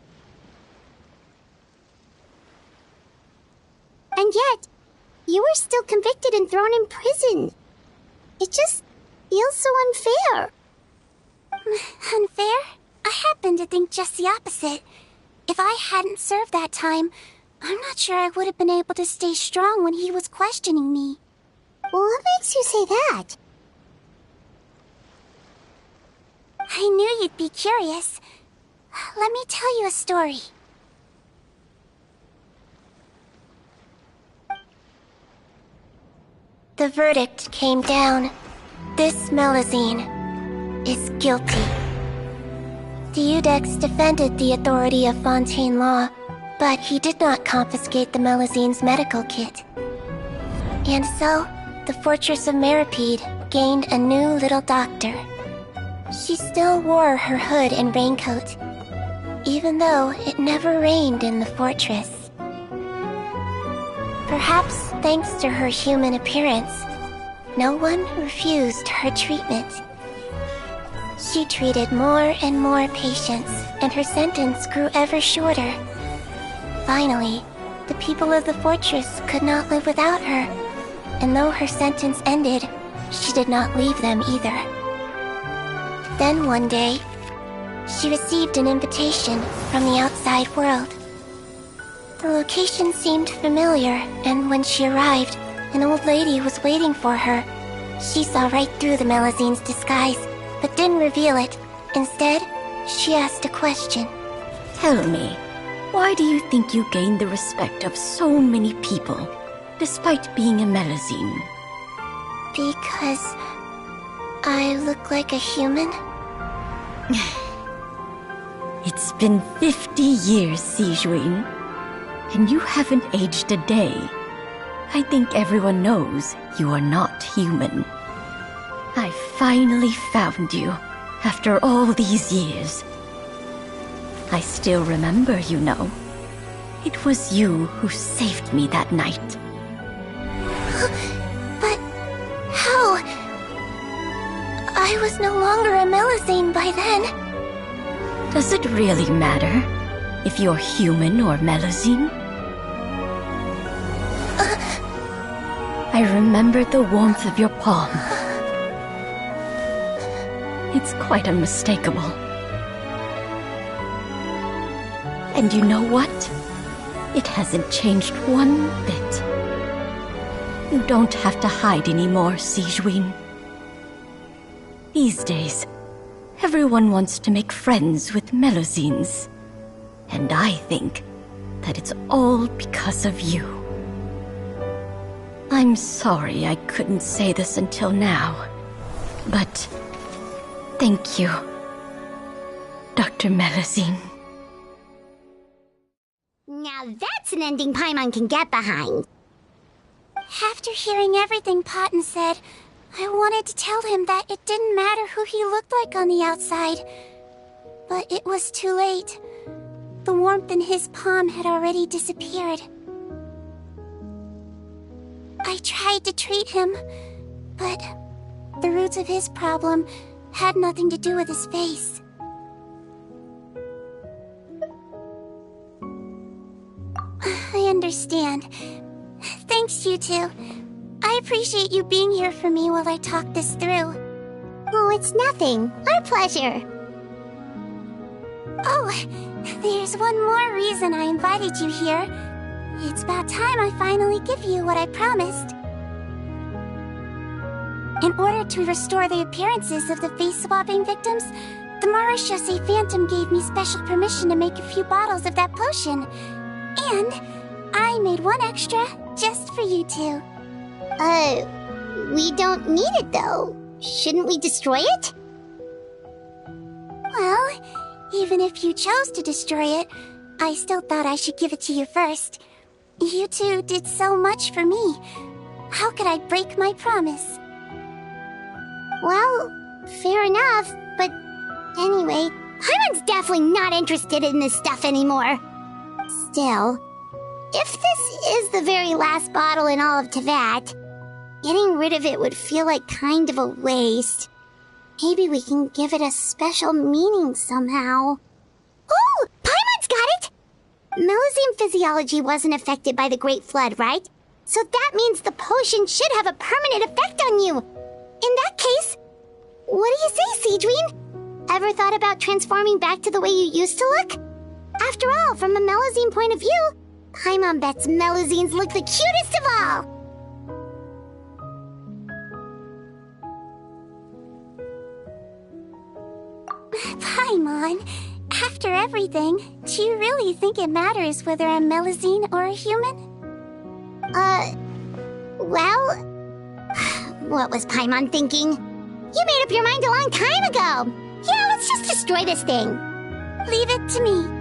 And yet, you were still convicted and thrown in prison. It just feels so unfair. Unfair? I happen to think just the opposite. If I hadn't served that time, I'm not sure I would have been able to stay strong when he was questioning me. What makes you say that? I knew you'd be curious. Let me tell you a story. The verdict came down. This Melusine is guilty. The Iudex defended the authority of Fontaine law, but he did not confiscate the Melusine's medical kit. And so, the Fortress of Meripede gained a new little doctor. She still wore her hood and raincoat, even though it never rained in the fortress. Perhaps thanks to her human appearance, no one refused her treatment. She treated more and more patients, and her sentence grew ever shorter. Finally, the people of the fortress could not live without her, and though her sentence ended, she did not leave them either. Then one day, she received an invitation from the outside world. The location seemed familiar, and when she arrived, an old lady was waiting for her. She saw right through the Melusine's disguise, but didn't reveal it. Instead, she asked a question. Tell me, why do you think you gained the respect of so many people, despite being a Melusine? Because I look like a human? It's been 50 years, Sijuin, and you haven't aged a day. I think everyone knows you are not human. I finally found you, after all these years. I still remember, you know. It was you who saved me that night. But how? I was no longer a Melusine by then. Does it really matter if you're human or Melusine? I remember the warmth of your palm. It's quite unmistakable. And you know what? It hasn't changed one bit. You don't have to hide anymore, Sijuin. These days, everyone wants to make friends with Melusines. And I think that it's all because of you. I'm sorry I couldn't say this until now, but thank you, Dr. Melusine. Now that's an ending Paimon can get behind. After hearing everything Paten said, I wanted to tell him that it didn't matter who he looked like on the outside. But it was too late. The warmth in his palm had already disappeared. I tried to treat him, but the roots of his problem had nothing to do with his face. I understand. Thanks, you two. I appreciate you being here for me while I talk this through. Oh, it's nothing. Our pleasure. Oh, there's one more reason I invited you here. It's about time I finally give you what I promised. In order to restore the appearances of the face-swapping victims, the Marechaussee Phantom gave me special permission to make a few bottles of that potion. And I made one extra just for you two. We don't need it though. Shouldn't we destroy it? Well, even if you chose to destroy it, I still thought I should give it to you first. You two did so much for me. How could I break my promise? Well, fair enough, but anyway, Paimon's definitely not interested in this stuff anymore. Still, if this is the very last bottle in all of Teyvat, getting rid of it would feel like kind of a waste. Maybe we can give it a special meaning somehow. Oh, Paimon's got it! Melusine physiology wasn't affected by the Great Flood, right? So that means the potion should have a permanent effect on you. In that case, what do you say, Sijuin? Ever thought about transforming back to the way you used to look? After all, from a Melazine point of view, Paimon bets Melazines look the cutest of all. Paimon, after everything, do you really think it matters whether I'm Melazine or a human? Well... What was Paimon thinking? You made up your mind a long time ago. Yeah, let's just destroy this thing. Leave it to me.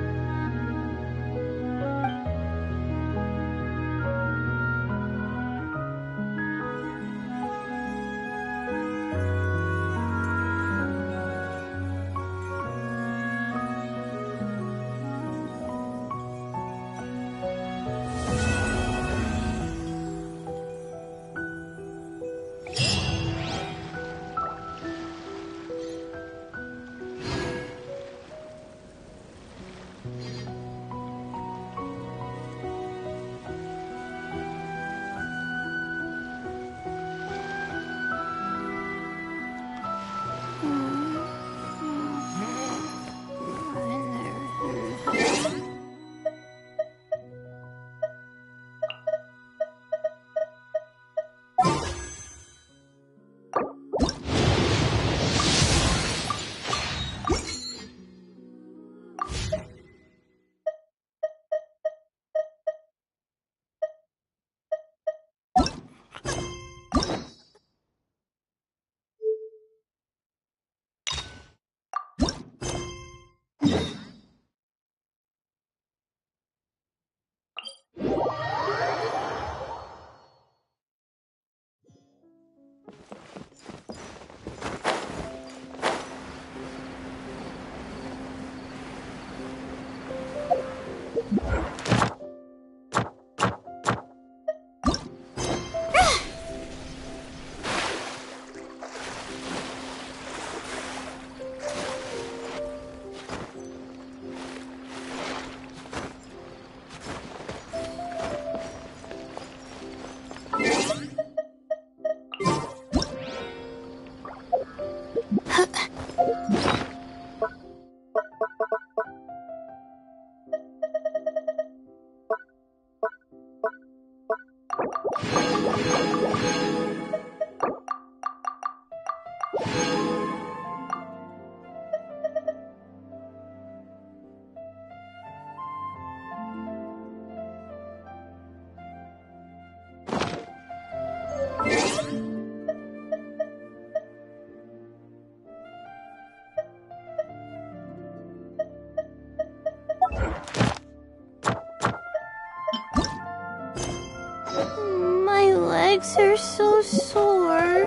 My legs are so sore.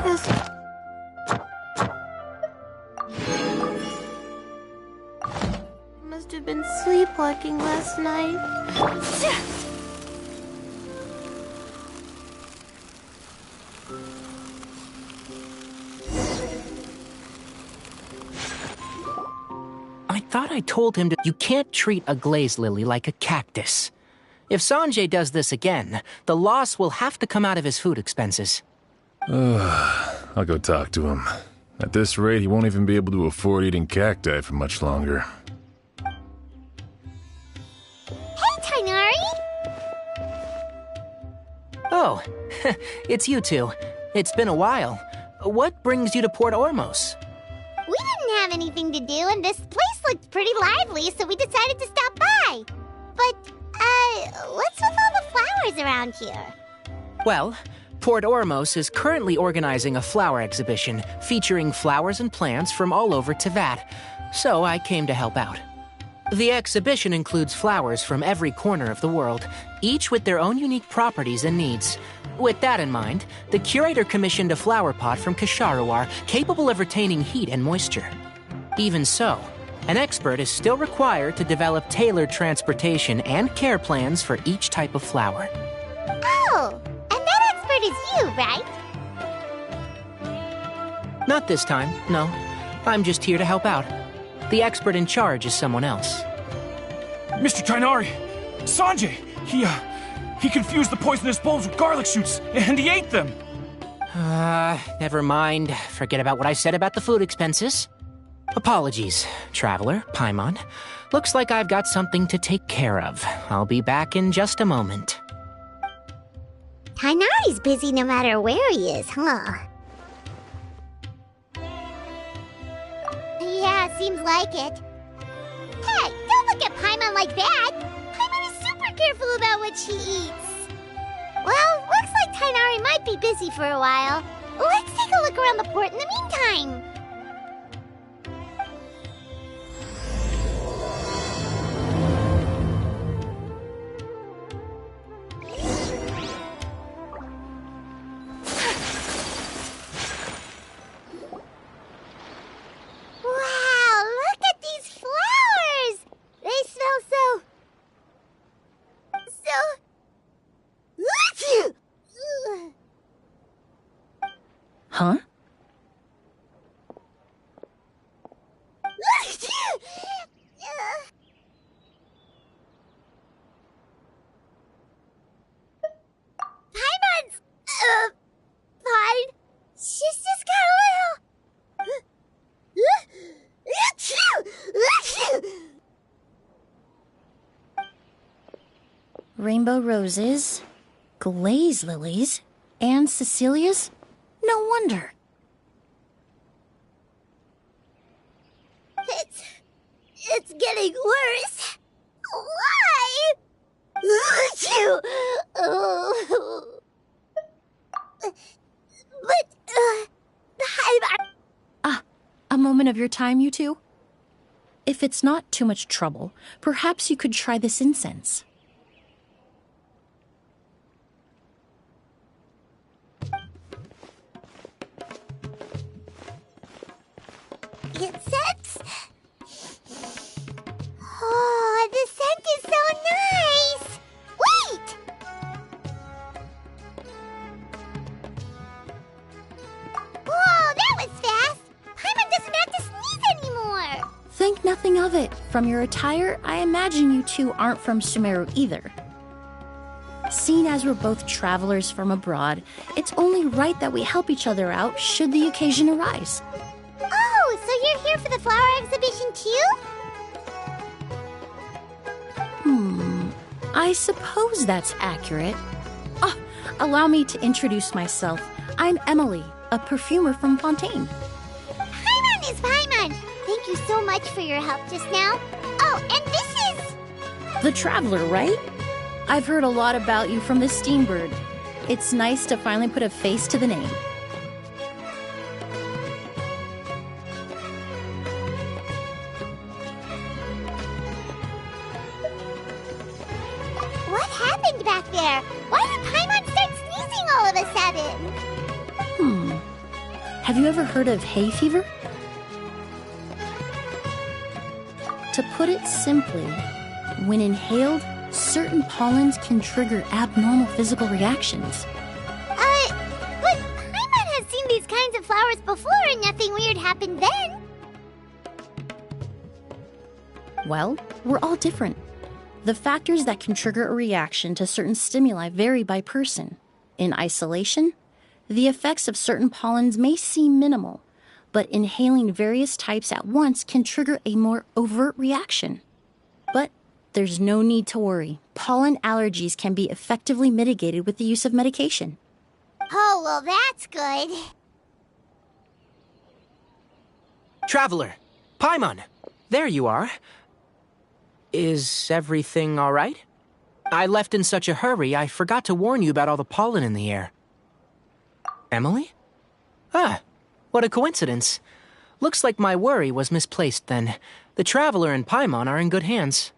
Guess... Must have been sleepwalking last night. I thought I told him you can't treat a glaze lily like a cactus. If Sanjay does this again, the loss will have to come out of his food expenses. I'll go talk to him. At this rate, he won't even be able to afford eating cacti for much longer. Hey, Tighnari! Oh, it's you two. It's been a while. What brings you to Port Ormos? We didn't have anything to do, and this place looked pretty lively, so we decided to stop by. But, what's with all the flowers around here? Well, Port Ormos is currently organizing a flower exhibition featuring flowers and plants from all over Teyvat, so I came to help out. The exhibition includes flowers from every corner of the world, each with their own unique properties and needs. With that in mind, the curator commissioned a flower pot from Kasharuar capable of retaining heat and moisture. Even so, an expert is still required to develop tailored transportation and care plans for each type of flower. Oh, and that expert is you, right? Not this time, no. I'm just here to help out. The expert in charge is someone else. Mr. Tighnari! Sanjay! He confused the poisonous bulbs with garlic shoots, and he ate them! Never mind. Forget about what I said about the food expenses. Apologies, Traveler, Paimon. Looks like I've got something to take care of. I'll be back in just a moment. Tighnari's busy no matter where he is, huh? Yeah, seems like it. Hey, don't look at Paimon like that! Paimon is super careful about what she eats. Well, looks like Tighnari might be busy for a while. Let's take a look around the port in the meantime. Wow, look at these flowers! They smell so... Huh? Paimon's... fine. She's just got a little... Rainbow roses, glaze lilies, and Cecilia's? No wonder. It's getting worse. Why? But, A moment of your time, you two? If it's not too much trouble, perhaps you could try this incense. Incense? Oh, the scent is so nice! Wait! Whoa, that was fast! Paimon doesn't have to sneeze anymore! Think nothing of it. From your attire, I imagine you two aren't from Sumeru either. Seeing as we're both travelers from abroad, it's only right that we help each other out should the occasion arise. Oh, so you're here for the flower exhibition too? I suppose that's accurate. Allow me to introduce myself. I'm Emily, a perfumer from Fontaine. Paimon is Paimon! Thank you so much for your help just now. Oh, and this is... The Traveler, right? I've heard a lot about you from the Steambird. It's nice to finally put a face to the name. What happened back there? Why did Paimon start sneezing all of a sudden? Have you ever heard of hay fever? To put it simply, when inhaled, certain pollens can trigger abnormal physical reactions. But Paimon has seen these kinds of flowers before and nothing weird happened then. Well, we're all different. The factors that can trigger a reaction to certain stimuli vary by person. In isolation, the effects of certain pollens may seem minimal, but inhaling various types at once can trigger a more overt reaction. But there's no need to worry. Pollen allergies can be effectively mitigated with the use of medication. Oh, well, that's good. Traveler, Paimon, there you are. Is everything all right? I left in such a hurry, I forgot to warn you about all the pollen in the air. Emily? What a coincidence. Looks like my worry was misplaced then. The Traveler and Paimon are in good hands.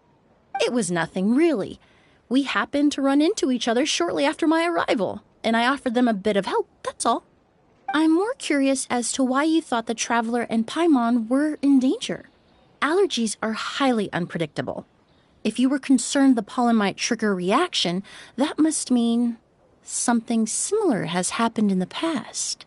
It was nothing, really. We happened to run into each other shortly after my arrival, and I offered them a bit of help, that's all. I'm more curious as to why you thought the Traveler and Paimon were in danger. Allergies are highly unpredictable. If you were concerned the pollen might trigger a reaction, that must mean something similar has happened in the past.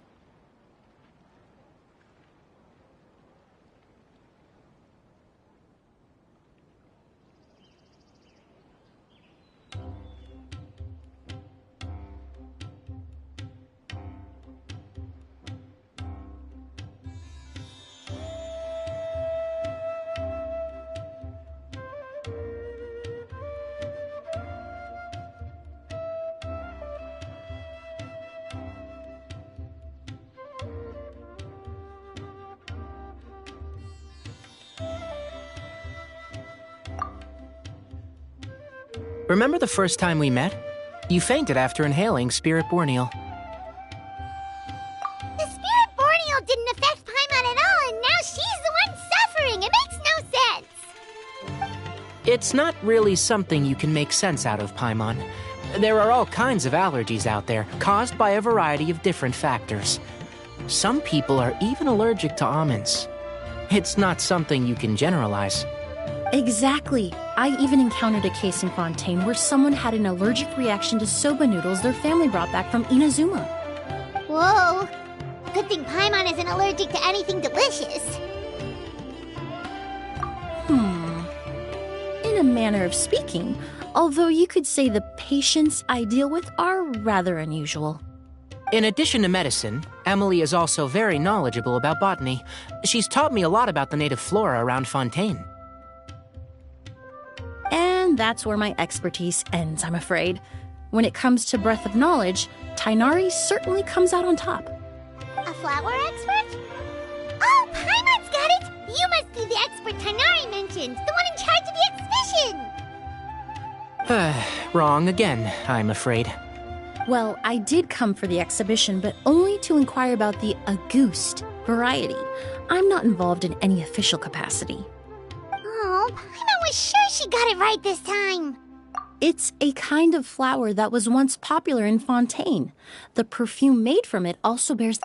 Remember the first time we met? You fainted after inhaling Spirit Borneal. The Spirit Borneal didn't affect Paimon at all, and now she's the one suffering! It makes no sense! It's not really something you can make sense out of, Paimon. There are all kinds of allergies out there, caused by a variety of different factors. Some people are even allergic to almonds. It's not something you can generalize. Exactly. I even encountered a case in Fontaine where someone had an allergic reaction to soba noodles their family brought back from Inazuma. Whoa! Good thing Paimon isn't allergic to anything delicious. In a manner of speaking, although you could say the patients I deal with are rather unusual. In addition to medicine, Emily is also very knowledgeable about botany. She's taught me a lot about the native flora around Fontaine. And that's where my expertise ends, I'm afraid. When it comes to breadth of knowledge, Tighnari certainly comes out on top. A flower expert? Oh, Paimon's got it! You must be the expert Tighnari mentioned, the one in charge of the exhibition! Wrong again, I'm afraid. Well, I did come for the exhibition, but only to inquire about the Auguste variety. I'm not involved in any official capacity. Oh, Paimon was sure she got it right this time! It's a kind of flower that was once popular in Fontaine. The perfume made from it also bears...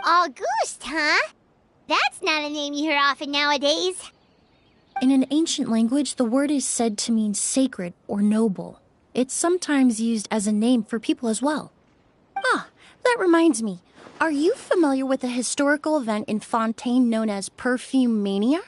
Auguste, huh? That's not a name you hear often nowadays. In an ancient language, the word is said to mean sacred or noble. It's sometimes used as a name for people as well. Ah, that reminds me. Are you familiar with a historical event in Fontaine known as Perfume Mania?